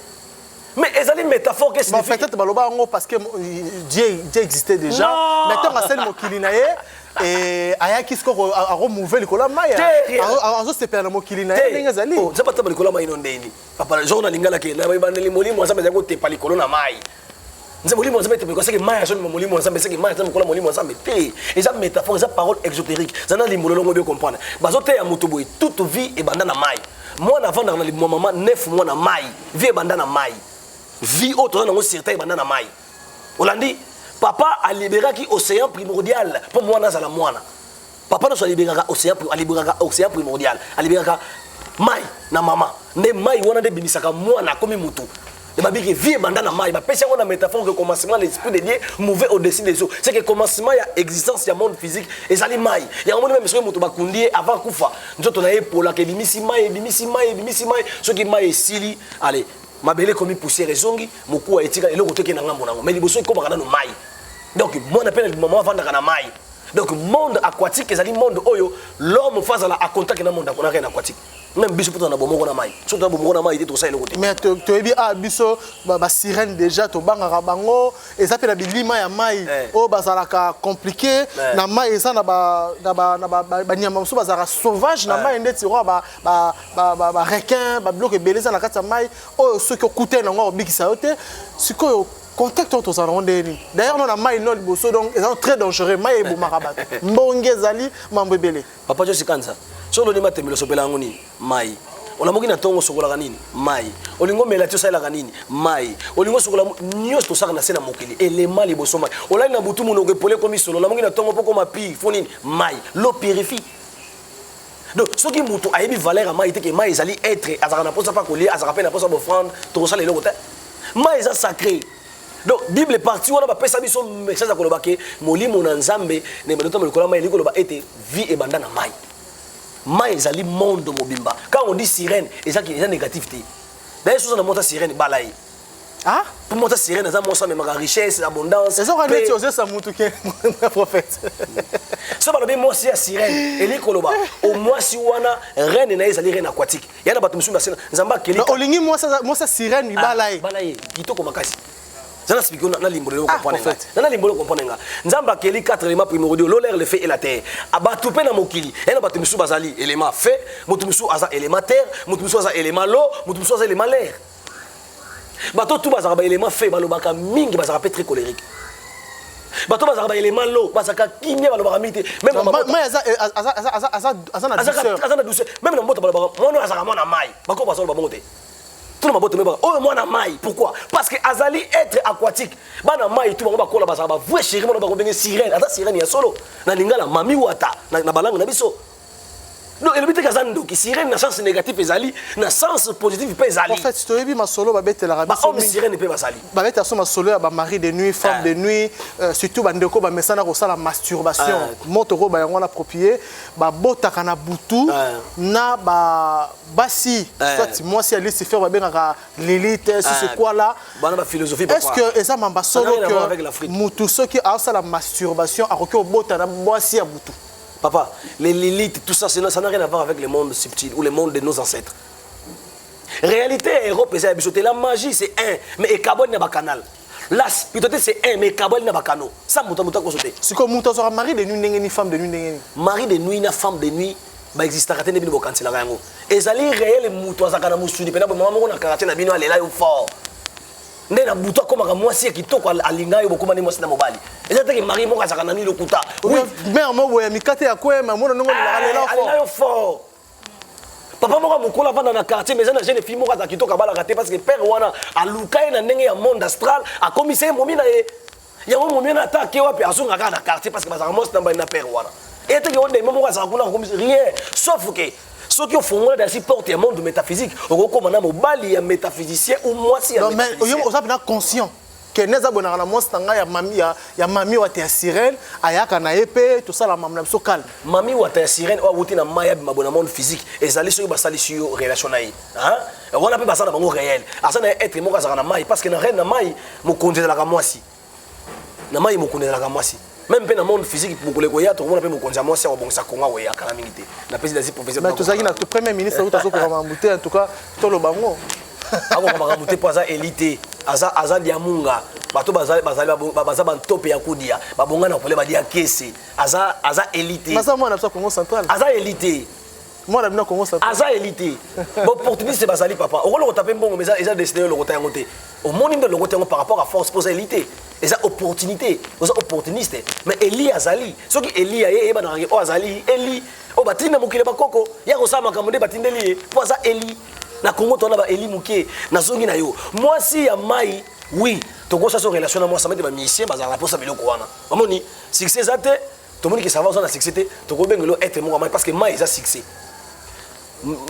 Mais ezali métaphore que signifie. Peut-être baloba ngo parce que Dieu existait déjà. Maintenant à celle mokili na ye et ayaki soko a remouver le kolama ya. Azo se perdre mokili na ye ninga zali. Oh, zapata moli kolama ino ndeni. Papa jona lingala ke na bandeli moli mozambe zango te pali kolona mai. Nous avons dit que Maya c'est que Maya et ça métaphore, ça parole exotérique. Ça n'a pas comprendre. Bazote ya mutuboy toute vie et bandana mai. Moi avant dans le maman 9 mois na mai. Vie bandana mai. Vie autre dans certain bandana mai. Olandi papa a libéré qui océan primordial pour moi na la moana. Papa nous a libéré océan primordial. A libéré mai na maman. Ne mai wana de bimisaka moana comme mutu. Et ma vie vie bandana mai ba pesa on a métaphore que commencement l'esprit de Dieu mouvait au-dessus des eaux. C'est que commencement il y a existence il y a monde physique et ça les mai. Il y a un moment même sur mutu ba kundi avant kufa. Nous on a épaule que bimisi mai ce qui mai sili allez mabele comme poussière zongi moku a etika eloko teke na ngambo nango mais liboso ko bakana no mai. Donc moi on appelle le moment avant na mai. Donc monde aquatique ezali monde oyo l'homme face à la contact na monde aquatique. Même biso pour na bomoko na mai. Surtout bomoko na mai était tout ça eloko. Mais to ebi biso ba sirène déjà to bangaka bango eza pe na bilima ya mai o bazalaka compliqué na mai eza na ba nyama musu bazalaka sauvage na mai ndeti ro ba requin ba bloc ebeleza na kati ya mai o soki okute na ngo bikisa yote sikoyo contact entre ça rondeni. D'ailleurs on a mai non liboso donc c'est très dangereux mai bo marabat. Mbonge zali mambebele. Papa jo sikanza. Solo ni matemelo sopela ngoni mai. Olamoki na tongo sokola kanini mai. Olingo melatio sala kanini mai. Olingo sokola nyos to saka na sena mokili. Élément liboso mai. Olai na butu muno pole comme solo. Olamoki na tongo poko mapi fonini mai. L'eau purifie. Donc ce qui mutu ayebi valeur à mai te que mai ezali être azaka na posa pa coller azaka pe na posa offrande to sala eloko te. Mai eza sacré. Donc Bible est partie on a pas ça biso message à koloba ke molimo na nzambe ne meloto melokola mai liko loba ete vie et bandana mai. Mai ezali monde mobimba. Quand on dit sirène, c'est qui est négativité. D'ailleurs, si on monte sirène, balaye. Ah? Pour monter sirène, ça montre même la richesse, l'abondance. C'est ça qu'on dit aux ça monte que prophète. Ça va bien moi si sirène, et likoloba. Au moins si on a reine na ezali reine aquatique. Il y a na bato musu na nzamba keli. Olingi moi ça sirène balaye. Balaye, kitoko makasi. Zana spiko na limbolo comprendre. Na limbolo comprendre. Nzamba keli 4 éléments primordiaux, l'eau, l'air, le feu et la terre. Abatu pe na mokili. Et na batu musu bazali élément feu, mutu musu aza élément terre, mutu musu aza élément l'eau, mutu musu aza élément l'air. Bato tout bazaka ba élément feu, balobaka mingi bazaka pe très colérique. Bato bazaka ba élément l'eau, bazaka kimia balobaka mité. Même moi aza na douceur. Même na moto balobaka, moi no azaka mona mai. Bako bazolo ba moté. Tout le monde me oh moi na mai pourquoi parce que azali être aquatique bana mai tout ba kola bazaba vrai chéri mo ba ko benga sirène ata sirène ya solo na lingala mami wata na balanga na biso non et le but que qui sirène na sens négatif ezali na sens positif pe ezali en fait si tu as vu ma solo ba bête la rabi homme sirène pe basali ba bête so ma solo ba mari de nuit femme de nuit surtout ba ndeko ba mesana ko sala masturbation motoro ba yango na approprié ba bota kana butu na ba basi soit moi si ali se faire ba benga l'élite si c'est quoi là bana ba philosophie est-ce que ça mamba solo que mutu so qui a ça la masturbation a ko bota na boisi ya butu. Papa, l'élite, tout ça, ça n'a rien à voir avec le monde subtil ou le monde de nos ancêtres. Réalité, Europe, c'est la magie, c'est un, mais Kabol n'a pas canal. La spiritualité, c'est un, mais Kabol n'a pas canal. Ça, mouta consulté. C'est comme mouta sera mari de nuit, ni femme de nuit, mari de nuit, na femme de nuit, bah existe à rater des bino quand la rango. Et ça les réel mouta zakana moussoudi, pendant maman on a karaté na bino elle est là au fort. Ndé na buto comme ka mwasi ki toko alinga yo bokuma ni mwasi na mobali. Ezata ke mari moka zakana ni lokuta. Oui, mais mo boya mikate ya kwema mona nongo la fort. Papa moka mukola vanda na quartier mais na jeune fille moka za kitoka bala raté parce que père wana alukai na ndenge ya monde astral a commissaire momina ye. Ya mo momina attaquer wapi asunga ka na quartier parce que bazaka mwasi na père wana. Et te ke onde moka za kuna commissaire rien sauf que ceux qui ont fondé dans cette porte du monde métaphysique, on recommande à Mobali un métaphysicien ou moi si un métaphysicien. Non mais on est conscient que neza bona na moi stanga ya mami wa te sirène ayaka na épée tout ça la mamna so calme. Mami wa te sirène o wuti na maya bi mabona monde physique et zali so ba sali sur relationnel. Hein? On a pas ça dans bango réel. Asa na être mo ka na mai parce que na reine na mai mo konde la ka moi si. Na mai mo konde la ka moi si. Même dans le monde physique, pour les goya, tout le monde a pu me conduire moi, c'est un bon sakonga ou à calamité. La présidence des professeurs. Mais tout ça, il a le premier ministre, tout ça, pour m'embouter, en tout cas, tout le bango. Ah, on va m'embouter pour ça, élité, Aza Diamunga, bato baza ban top ya kudia, babonga na pole badia kese, Aza élité. Mais ça, moi, on a besoin Congo central. Aza élité. Moi, on a besoin Congo central. Aza élité. Bon, opportuniste, c'est basali papa. On va le taper bon, mais ça, ils ont décidé de le retirer en côté. Au monde de le retirer par rapport à force pour élité. Et ça opportunité, ça opportuniste. Mais Eli Azali, ce qui Eli a eu dans o Azali, Eli, o batina mukile bakoko, ya ko sama kamode batindeli, pour ça Eli. Na Congo to na ba Eli muke, na zongi na yo. Moi si ya mai, oui, to go ça sur relation à moi ça met ba mission bazala pour ça biloko wana. Omoni, succès zate, to moni que ça va ça na succès te, to go bengelo être mo mai parce que mai ça succès.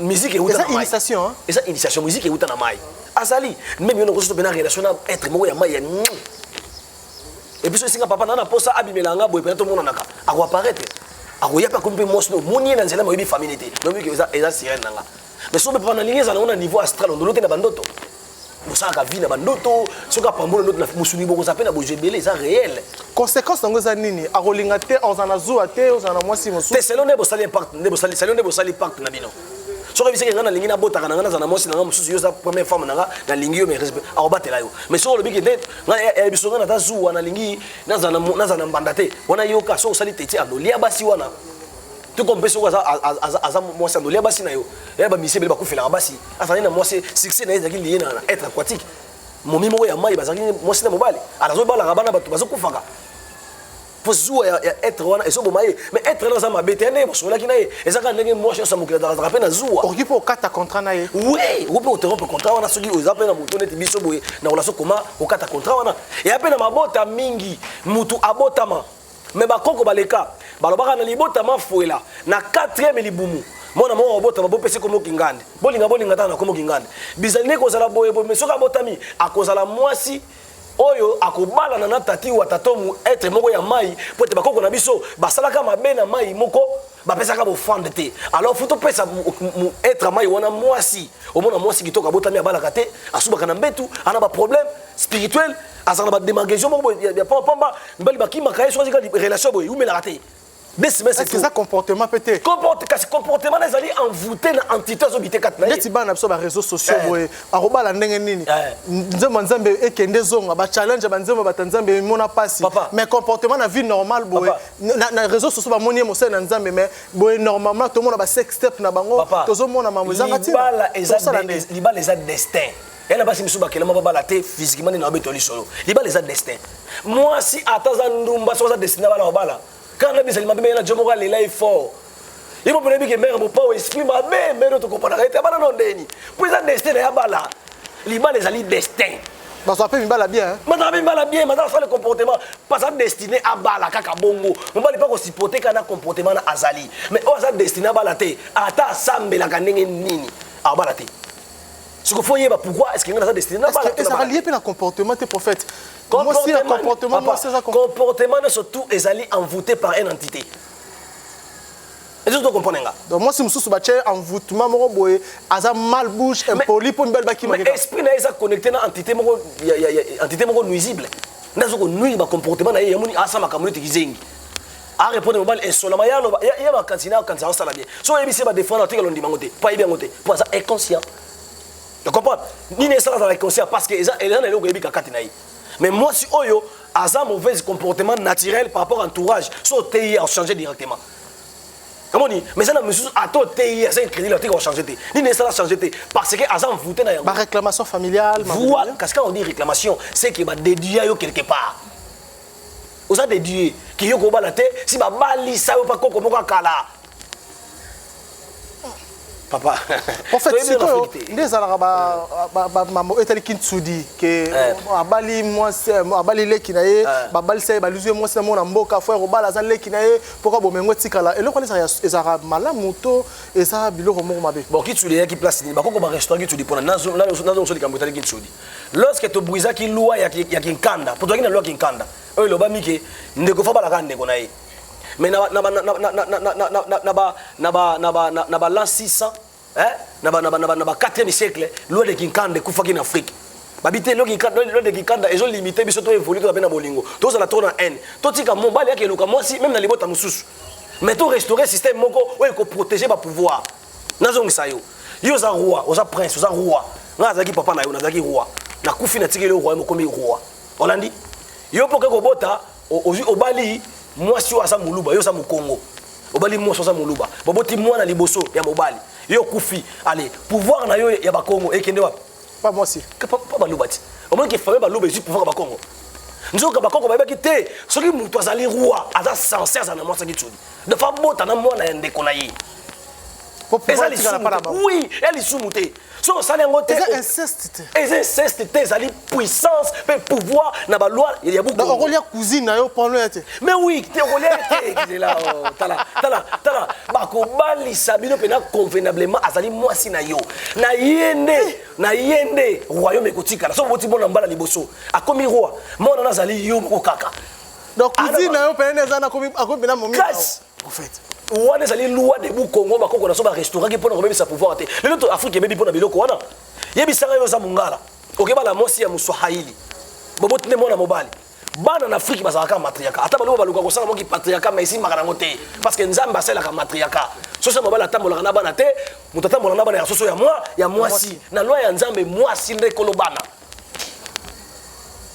Musique et ça initiation hein. Et ça initiation musique et na mai. Azali, même yo no ko so bena relation à être mo ya mai. Et puis si papa nana posa abimelanga boy peut-être mon naka ako apparaître ako yapa comme moi no moni na nzela moyebi famille té donc que eza sirène nanga mais so papa na lignée ça na niveau astral on lote na bandoto ça ka vie na bandoto so ka pambola notre na musuni boko ça pe na bojebele ça réel conséquence ngo za nini akolinga te ozana zuwa te ozana mwasi mosu te selon ne bosali impact ne bosali impact na bino so que biseke ngana lingi na bota kana ngana zana mwasi na mususu yo za première femme na lingi yo mais respect akobatela yo mais so le biki te ngana biso ngana ta zuwa na lingi na zana mbanda te wana yo ka so sali tete anolia basi wana tout comme peso aza mwasi anolia basi na yo ya ba mise bele ba kufela basi afani na mwasi succès na ezaki lié na être aquatique momi moko ya mai bazaki mwasi na mobali alazo bala rabana bato bazo kufaka pour jouer être wana et so bomaye mais être dans ma bétene bo sola kinaye ezaka ndenge moi je samukila dans la rapena zoua oki po kata contrat na ye oui ou peut interrompre contrat wana soki ozape na muto neti biso boye na relation koma okata contrat wana et apena mabota mingi mutu abotama mais bakoko baleka balobaka na libotama fuela na 4e libumu mona mo obota bo pese komo kingande bolinga tana komo kingande bizaline ko zala boye bo mesoka botami akozala mwasi oyo akobala na tati wa tatomu être moko ya mai po te bakoko na biso basalaka mabe na mai moko bapesaka bo fande te alors faut to pesa être mai wana mwasi omona mwasi kitoka botami abalaka te asubaka na mbetu ana ba problème spirituel azana ba démangeation moko ya pamba mbali bakima kaye so zika relation boye umela raté des semaines c'est ça comportement peut-être comportement les alliés envoûtés na entité zobité kat na ndeti bana biso ba réseaux sociaux boye akobala ndenge nini nzembo nzambe ekende zonga ba challenge ba nzembo ba tanzambe mona pasi mais comportement na vie normale boye na réseaux sociaux ba moni mo na nzambe mais boye normalement tout le monde ba sex step na bango tozo mona mamuzanga ti libala les destin et là-bas, si je suis baqué, physiquement, il y a un solo. Libala les destin. Moi, si Atazandumba soit destiné à la bala. Quand on a dit que je Jomoga est fort, il faut que mère mon père exprime ma mère, mais tu comprends arrêter pas non déni. Puis ça destin est bala. Liba les alliés destin. Parce qu'on appelle Mbala bien. Mbala bien, madame ça le comportement pas ça destiné à bala kaka bongo. Mbala pas aussi supporter kana comportement na azali. Mais on ça destiné à balate. Ata sambela kanenge nini. A balate. Ce qu'il faut y pourquoi est-ce qu'il y a ça destiné à balate. Ça va lier puis le comportement des prophètes. Moi aussi le comportement moi c'est ça comportement surtout ezali envoûté par une entité. Est-ce que tu comprends nga? Donc moi si mususu bache envoûtement moko boye aza malbouche impoli pour mbel baki mais esprit na eza connecté na entité moko entité moko nuisible. Nazo ko nuire ba comportement na yamuni asa makamuni tikizengi. A répondre mobile insolama ya ba kantina kantina ça la bien. So ebisi ba défendre article on dit mangote, pas bien ngote. Pour ça inconscient. Tu comprends? Ni ne ça dans l'inconscient parce que eza elana lelo ko ebika katina yi. Mais moi si oyo aza mauvais comportement naturel par rapport à entourage, so TI a changé directement. Comment on dit? Mais ça, monsieur, à toi, c'est un crédit, là, tu vas changer. Ni ne ça va changer. Parce que, à ça, on voûte. Ma réclamation familiale. Voilà, parce que quand on dit réclamation, c'est qu'il va déduire quelque part. On a déduit. Qui y a un la tête, si ma bali, ça va pas comme on kala. Papa. En fait, c'est quoi? Les Arabes, maman, est-elle qui te dit que abali moi c'est abali les qui naie, abali c'est balusie moi c'est mon amboka frère obala azale qui naie, pourquoi bon mengo tikala. Et le quoi les Arabes malin moto et ça bilo comme mabe. Bon qui tu les qui place ni, ba ko ba restaurant qui tu dis pour nazo so di kambotali qui tu dis. Lorsque tu brises qui loi ya qui kanda, pour toi qui na loi qui kanda. Eux le ba mike ndeko fa bala kande ko nae. Mais na l'an 600 hein na 4e siècle loi de Kinkande kufaki en Afrique babité loi de Kinkanda ils ont limité biso to évoluer to na bolingo to ça la tourne en haine to tika mobali yake luka moi si même na libota mususu mais to restaurer système moko ouais ko protéger ba pouvoir nazo ngisayo yo za roi oza prince oza roi ngaza ki papa na yo naza ki roi na kufi na tikele roi moko mi roi olandi yo poke ko bota obali moi si oza muluba yo za mukongo obali moi so za muluba boboti moi na liboso ya mobali yo kufi allez pouvoir na yo ya ba Congo ekende wa pas moi si pas baluba ti au moins que fameux baluba juste pouvoir ba Congo nzoka ba Congo ba ki te soki mutu azali roi aza sincère za na moi saki tsudi de fa bota na moi na ndeko na ye oui elle est sous-moutée so ça ngote inceste ezali puissance pe pouvoir na ba loi il y a beaucoup donc on lia cousine na yo pendant été mais oui te on lia te là tala ba ko bali sabino pena convenablement azali mwasi na yo na yende royaume ekotika na so boti bona mbala liboso akomi roi mona nazali yo ko kaka donc cousine na yo pena za na akomi na momi en fait wana ezali loi de Congo bakoko na so ba restaurant qui pona kobebisa pouvoir te lelo to Afrique ebebi pona biloko wana yebisanga yo za mungala okebala mosi ya muswahili boboti ne mona mobali bana na Afrique bazalaka matriarcat ata baloba baluka kosala moki patriarcat mais ici makana te parce que nzambe asalaka matriarcat so ça mobali atambolaka na bana te mutu atambolaka na bana ya soso ya mwasi na loi ya nzambe mwasi nde kolobana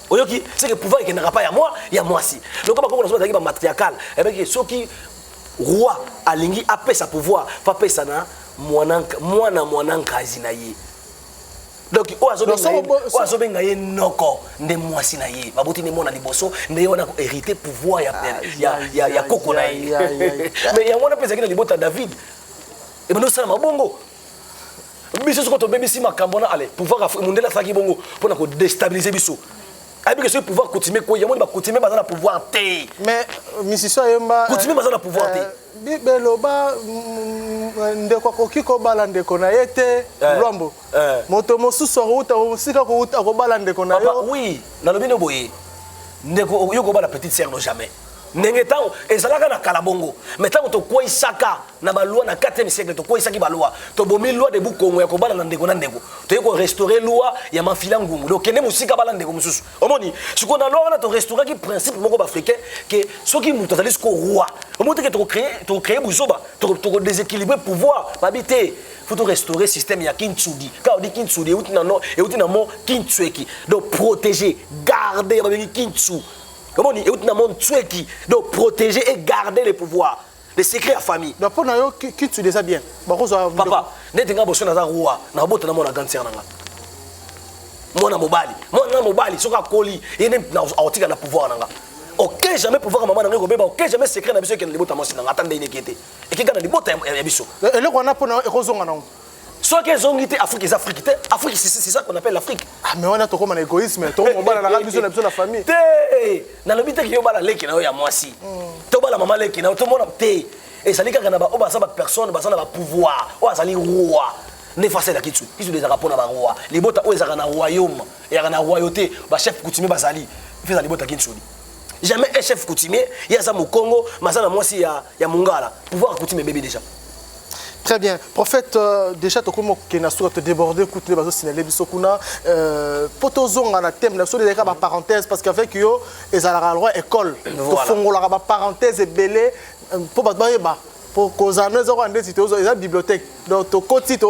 oyoki c'est que pouvoir ikendaka pa ya mwasi donc bakoko na so bazalaki ba matriarcal ebeki soki roi alingi apesa pouvoir fa pesa na mwana nkazi na ye donc oazo benga ye noko nde mwasi na ye babuti ne mwana liboso nde ye wana ko hériter pouvoir ya koko na ye mais ya mwana pesa kina libota David et bano sala mabongo biso soko to bebisi makambo na ale pouvoir mundela saki bongo pona ko déstabiliser biso avec que ce pouvoir continuer quoi yamoni ba continuer bazana pouvoir té mais misisi yemba continuer bazana pouvoir té bibeloba ndeko kokiko bala ndeko na yete lombo moto mosusu ruta osika ko uta ko bala ndeko na yo oui na lobino boye ndeko yo ko bala petite sœur no jamais ndenge tango ezalaka na kalabongo mais tango to kwa isaka na baloi na 4e siècle to kwa isaki baloi to bomi loi de Congo ya ko bala na ndeko to yeko restaurer loi ya mafila ngungu donc kende musika bala ndeko mususu omoni siko na loi na to restaurer ki principe moko africain que soki mutu azali siko roi omoni que to créer buzoba to déséquilibrer pouvoir babité faut to restaurer système ya Kintsudi quand on dit Kintsudi euti na mo Kintsueki donc protéger garder ba Kintsu. Comment on dit? Donc protéger et garder les pouvoirs, les secrets à famille. Donc pour nous, qui tu déjà bien? Papa, n'est-ce pas que tu as roi, na bota na mona gantier nanga. Mona mobali, soka koli, et nem na autika na pouvoir nanga. Ok jamais pouvoir maman nanga ko beba, ok jamais secret na biso ke na bota mosi nanga attendez ne kete. Et ki gana li bota ya biso. Et le qu'on a pour na ekozonga nanga. soit qu'ils ont été Afrique, Afrique c'est ça qu'on appelle l'Afrique. Ah mais on a tout comme un égoïsme, tout on va la besoin de la famille. Dans le but que yo bala leki na yo ya mwasi. To bala mama leki na to mona té. Et ça lika kana ba o ba sa ba personne ba sa na ba pouvoir. O ça li roi. Ne face la kitsu. Kitsu des rapports na ba roi. Les bota o ezaka na royaume. Et na royauté, ba chef coutumier ba sali. Fait ça les bota kitsu. Jamais un chef coutumier, il y a ça au Congo, mais ça na mwasi ya mungala. Pouvoir coutumier bébé déjà. Très bien. Prophète, déjà, tu as te déborder, écoute les bases cinéma, bisokuna. Potozong en a thème, la seule parenthèse, parce qu'avec yo, ils ont la loi école. Tu font la parenthèse et belé pour battre pour cause en eux ont des ils ont bibliothèque. Donc tu côté tu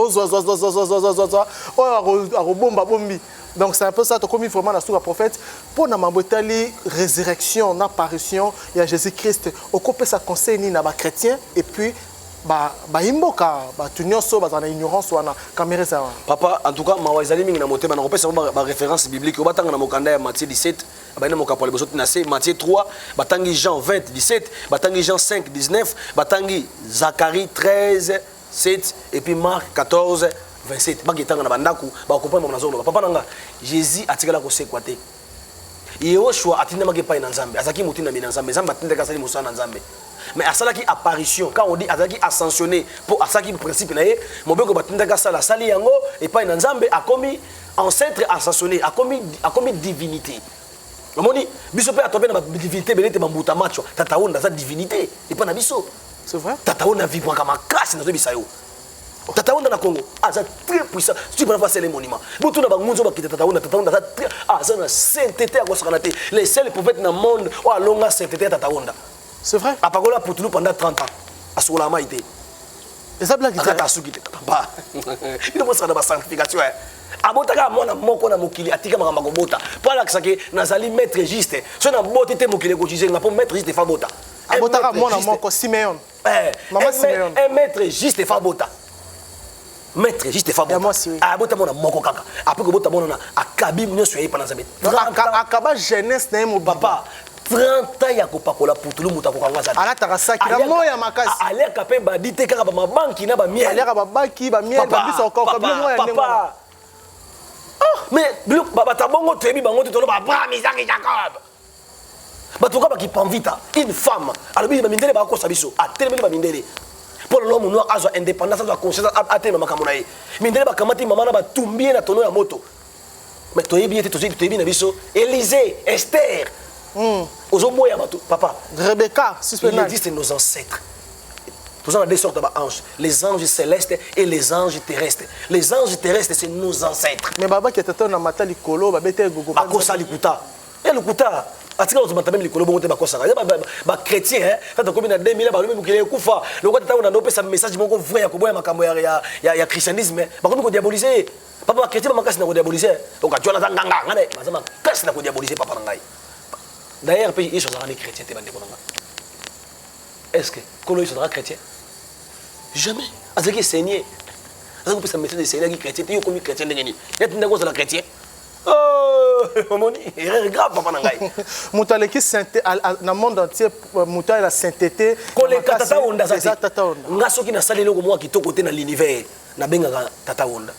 bombi. Donc c'est un peu ça, tu as mis vraiment la source prophète pour na mabotali résurrection, apparition, il y a Jésus-Christ. Au couper sa conseil ni na chrétien et puis imboka tunyoso bazana ignorance wana caméra ça papa en tout cas mawazali mingi na motema na kopesa ba référence biblique batanga na mokanda ya Matthieu 17 abana mokapo le bosoti na c'est Matthieu 3 batangi Jean 20 17 batangi Jean 5 19 batangi Zacharie 13 7 et puis Marc 14 27 bagitanga na bandaku ba comprendre na zolo papa nanga Jésus atikala ko sekwate Yehoshua atinda magepa na Nzambe azaki mutina mina Nzambe Nzambe atinda kasali musana Nzambe. Mais à ça qui apparition quand on dit à ça qui ascensionné pour à ça qui principe naé mon beko batinda ka sala sali yango et pas na Nzambe a commis ancêtre ascensionné a commis divinité. On dit biso pe atombe na divinité belete bambuta macho tataonda sa divinité et pas na biso. C'est vrai? Tataonda vivre comme casse na bisayo. Tataonda na Congo ça très puissant tu peux pas faire les monuments botu na bangunzo bakita tataonda ça très ça na sainteté à kosakanate les seuls prophètes dans le monde ou a longa sainteté tataonda. C'est vrai? À Pagola pour tout pendant 30 ans. À Soulama été. Et ça blague il doit la sanctification. Abotaka mona moko na mokili atika makamba kobota. Pour la que nazali maître juste. So na bote te mokili ko jizenga pour maître juste fa bota. Abotaka mona moko Simeon. Maman Simeon. Un maître juste fa bota. Maître juste fa bota. Abota mona moko kaka. Après ko bota mona akabi nyoso yepa na zambe. Akaba jeunesse na mo papa. 30 ans ya kopakola pour tout le monde akokanga za. Ala takasaki na moya makasi. Ale kapé ba dité kaka ba mabanki na ba miel. Ale ba banki ba miel ba biso encore comme moya ndemo. Papa. Ah mais ba tabongo tebi bango to ba bra misaki Jacob. Ba to ka ba ki panvita une femme. Alors bi ba mindele ba ko sabiso. A tellement ba mindele. Pour l'homme noir a indépendance de conscience a tellement makamona ye. Mindele ba kamati mama na ba tumbie na tono ya moto. Mais to yebi ete to yebi na biso Élisée, Esther. Papa, Rebecca, il existe nos ancêtres. Nous avons deux sortes d'anges, les anges célestes et les anges terrestres. Les anges terrestres, c'est nos ancêtres. Mais Baba qui était un matin likolo, Baba était gogo. Bakosa likuta. Et likuta. Atika nous matame likolo bongote bakosa. Ba chrétien hein, quand on na 2000 ba lui mukile kufa. Le quoi tata on a nopé sa message moko vrai ya koboya makambo ya christianisme. Ba ko diaboliser. Papa chrétien ba makasi na ko diaboliser. Donc tu as nganga ngane, mazama kasi na ko diaboliser papa ngai. D'ailleurs, il sera chrétien. Est-ce que Kolo sera chrétien? Jamais. Est-ce qu'il est saigné? Est-ce que ça me fait saigner chrétien? Tu es comme chrétien. Il y a une chose chrétien. Oh, mon Dieu, c'est grave, papa Nangai. Moutale qui sainteté dans le monde entier, Moutale la sainteté. Quand les tata onda ça. Ngaso qui na salé le moi qui to côté dans l'univers, na benga tata onda.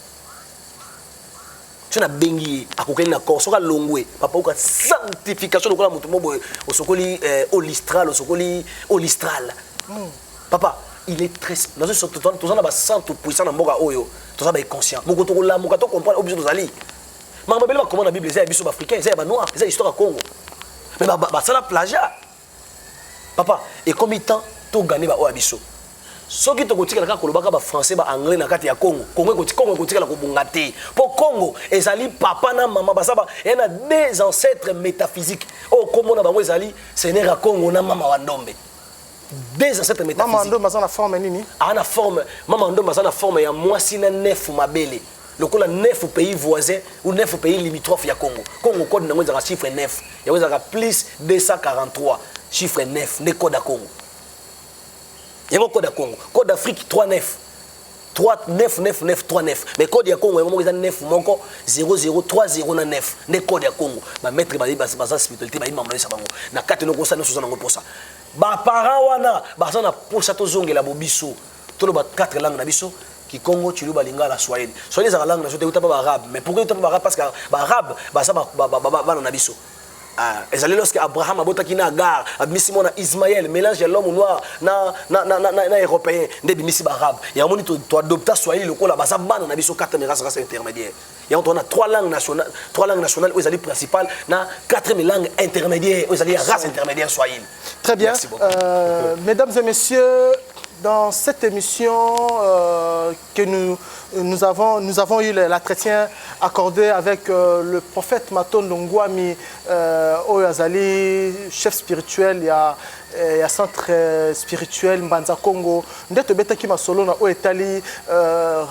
Tu na bengi akokeli na corps soka longwe papa uka sanctification lokola mutu mobo osokoli olistral osokoli olistral papa il est très dans ce tout temps na ba centre puissant na mboka oyo to ba conscient moko to la moko to comprendre objet tozali mama bele ba comment na bible c'est biso africain c'est ba noir c'est histoire Congo mais ba sala plagiat papa et combien de temps to gagner ba o abiso soki tokotikala kaka kolobaka ba français ba anglais na kati ya Congo kotikala kobunga te po Congo ezali papa na mama basaba ena des ancêtres métaphysiques o komona bango ezali seigneur ya Congo na mama wa Ndombe des ancêtres métaphysiques mama Ndombe ça na forme nini ana forme mama Ndombe ça na forme ya mwasi na nefu mabele lokola 9 pays voisins ou 9 pays limitrophes ya Congo code nango ezaka chiffre 9 ya ezaka plus 243 chiffre 9 ne code ya Congo. Il y a un code à Congo. Code d'Afrique 39. 39. Mais code à Congo, il y a 9 monko 003009. Les code à Congo. Ma maître m'a dit basa spiritualité ba imamna ça bango. Na kate no kosa no soza nango posa. Ba parents wana, ba za na posa to zongela bobiso. To ba 4 langues na biso. qui Congo tu luba linga la Swahili Swahili za langue nationale uta pas arabe mais pourquoi uta pas arabe parce que arabe ba ça ba na biso ezali lorsque Abraham abotaki na Agar abimisi mona Ismaël mélange de l'homme noir na européen nde bimisi ba arabe ya moni to adopta Swahili lokola ba ça bana na biso quatre races intermédiaires et on a trois langues nationales où ezali principales na quatre langues intermédiaires où ezali race intermédiaire Swahili. Très bien. Mesdames et messieurs, dans cette émission que nous avons eu l'entretien accordé avec le prophète Matondo Ngouami Oyazali, chef spirituel, il y a centre spirituel Mbanza Congo. Ndete betaki masolo na Oetali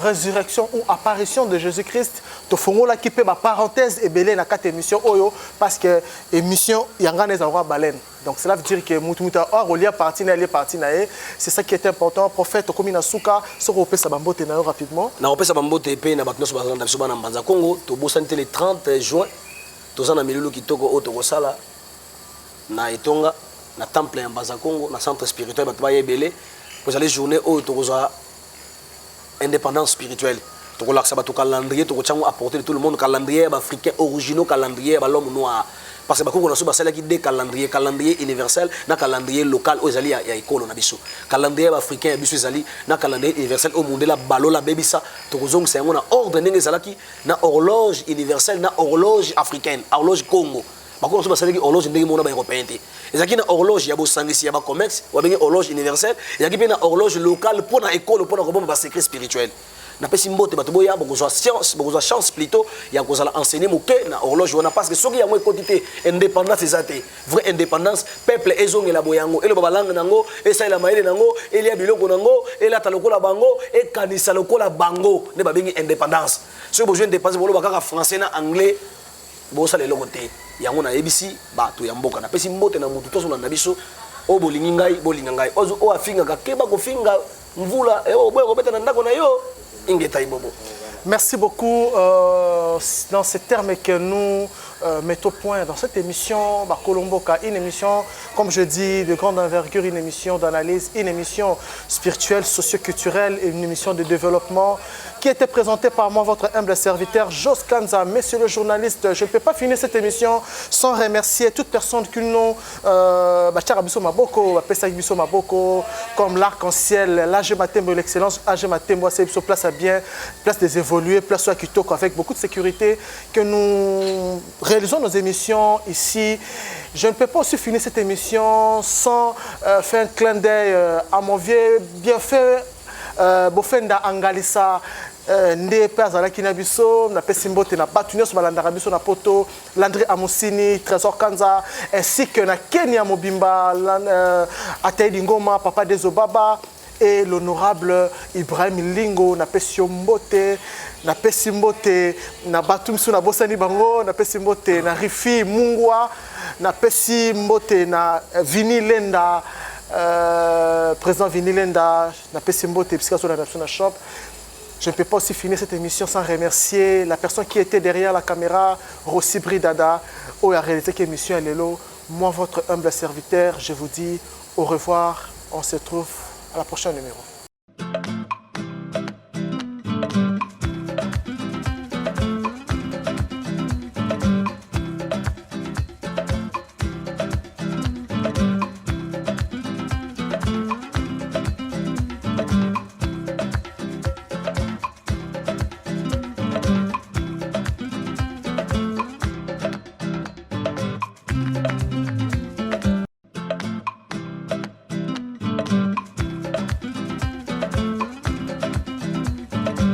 résurrection ou apparition de Jésus-Christ. To fongo la kipe ba parenthèse et belé na quatre émissions oyo parce que émission yanga neza wa baleine. Donc cela veut dire que Moutouta or au lieu parti na lié parti na c'est ça qui est important. Prophète Komina Souka so repé sa bambote na rapidement. Na repé sa bambote epé na batno so bazanda biso bana Mbanza Congo to bosante le 30 juin. Tozana milulu kitoko o to sala na etonga na temple ya Mbanza Congo na centre spirituel bato bayebele vous allez journée au tokoza indépendance spirituelle tokola ça bato calendrier tokochango apporter tout le monde calendrier africain originaux calendrier ba l'homme noir parce que bakoko na so basala ki des calendrier universel na calendrier local aux alliés ya ekolo na biso calendrier africain ya biso ezali na calendrier universel au monde la balola bebisa tokozong c'est na ordre ndenge ezalaki na horloge universelle na horloge africaine horloge Congo bakoko so basala ki horloge ndenge mona ba européen te ezaki na horloge ya bosangisi ya ba commerce wa bengi horloge universelle ezaki pe na horloge locale pour na école pour na robomba ba secret spirituel na pesi mbote bato boya bokozwa science bokozwa chance plutôt ya kozala enseigner moke na horloge wana parce que soki yango ekotité indépendance ezate vraie indépendance peuple ezongela boyango elo babalanga nango esaila maele nango elia biloko nango elata lokola bango ekanisa lokola bango ne babengi indépendance soki besoin indépendance bolo bakaka français na anglais bosala eloko te yango na ebisi bato ya mboka na pesi mbote na mutu toso na biso o bolingi ngai bolinga ngai ozo o afinga ka keba kofinga mvula o boye kobeta na ndako na yo. Merci beaucoup. Dans ces termes que nous mettons au point dans cette émission, Colomboka, une émission, comme je dis, de grande envergure, une émission d'analyse, une émission spirituelle, socio-culturelle et une émission de développement qui était présentée par moi, votre humble serviteur, Jos Kanza. Monsieur le journaliste, je ne peux pas finir cette émission sans remercier toute personne qui nous comme l'arc-en-ciel, l'AG Matembo, l'excellence, AG Matembo, c'est place à bien, place des évolués, place à Kitoko, avec beaucoup de sécurité, que nous réalisons nos émissions ici. Je ne peux pas aussi finir cette émission sans faire un clin d'œil à mon vieux bienfait, Bofenda Angalissa. Nde pe azalaki na biso na pesi mbote na batu nyonso balandaka biso na poto Landry Amosini, Trésor Kanza ainsi que na Kenya Mobimba, Ataïdi Ngoma, Papa Dezobaba et l'honorable Ibrahim Lingo na pesi mbote na batu miso na bosani bango na pesi mbote na Rifi Mungwa na pesi mbote na Vini Lenda président Vini Lenda na pesi mbote Psychaso na National Shop. Je ne peux pas aussi finir cette émission sans remercier la personne qui était derrière la caméra, Rossi Bridada, où a réalisé cette émission à Lelo. Moi, votre humble serviteur, je vous dis au revoir. On se retrouve à la prochaine numéro.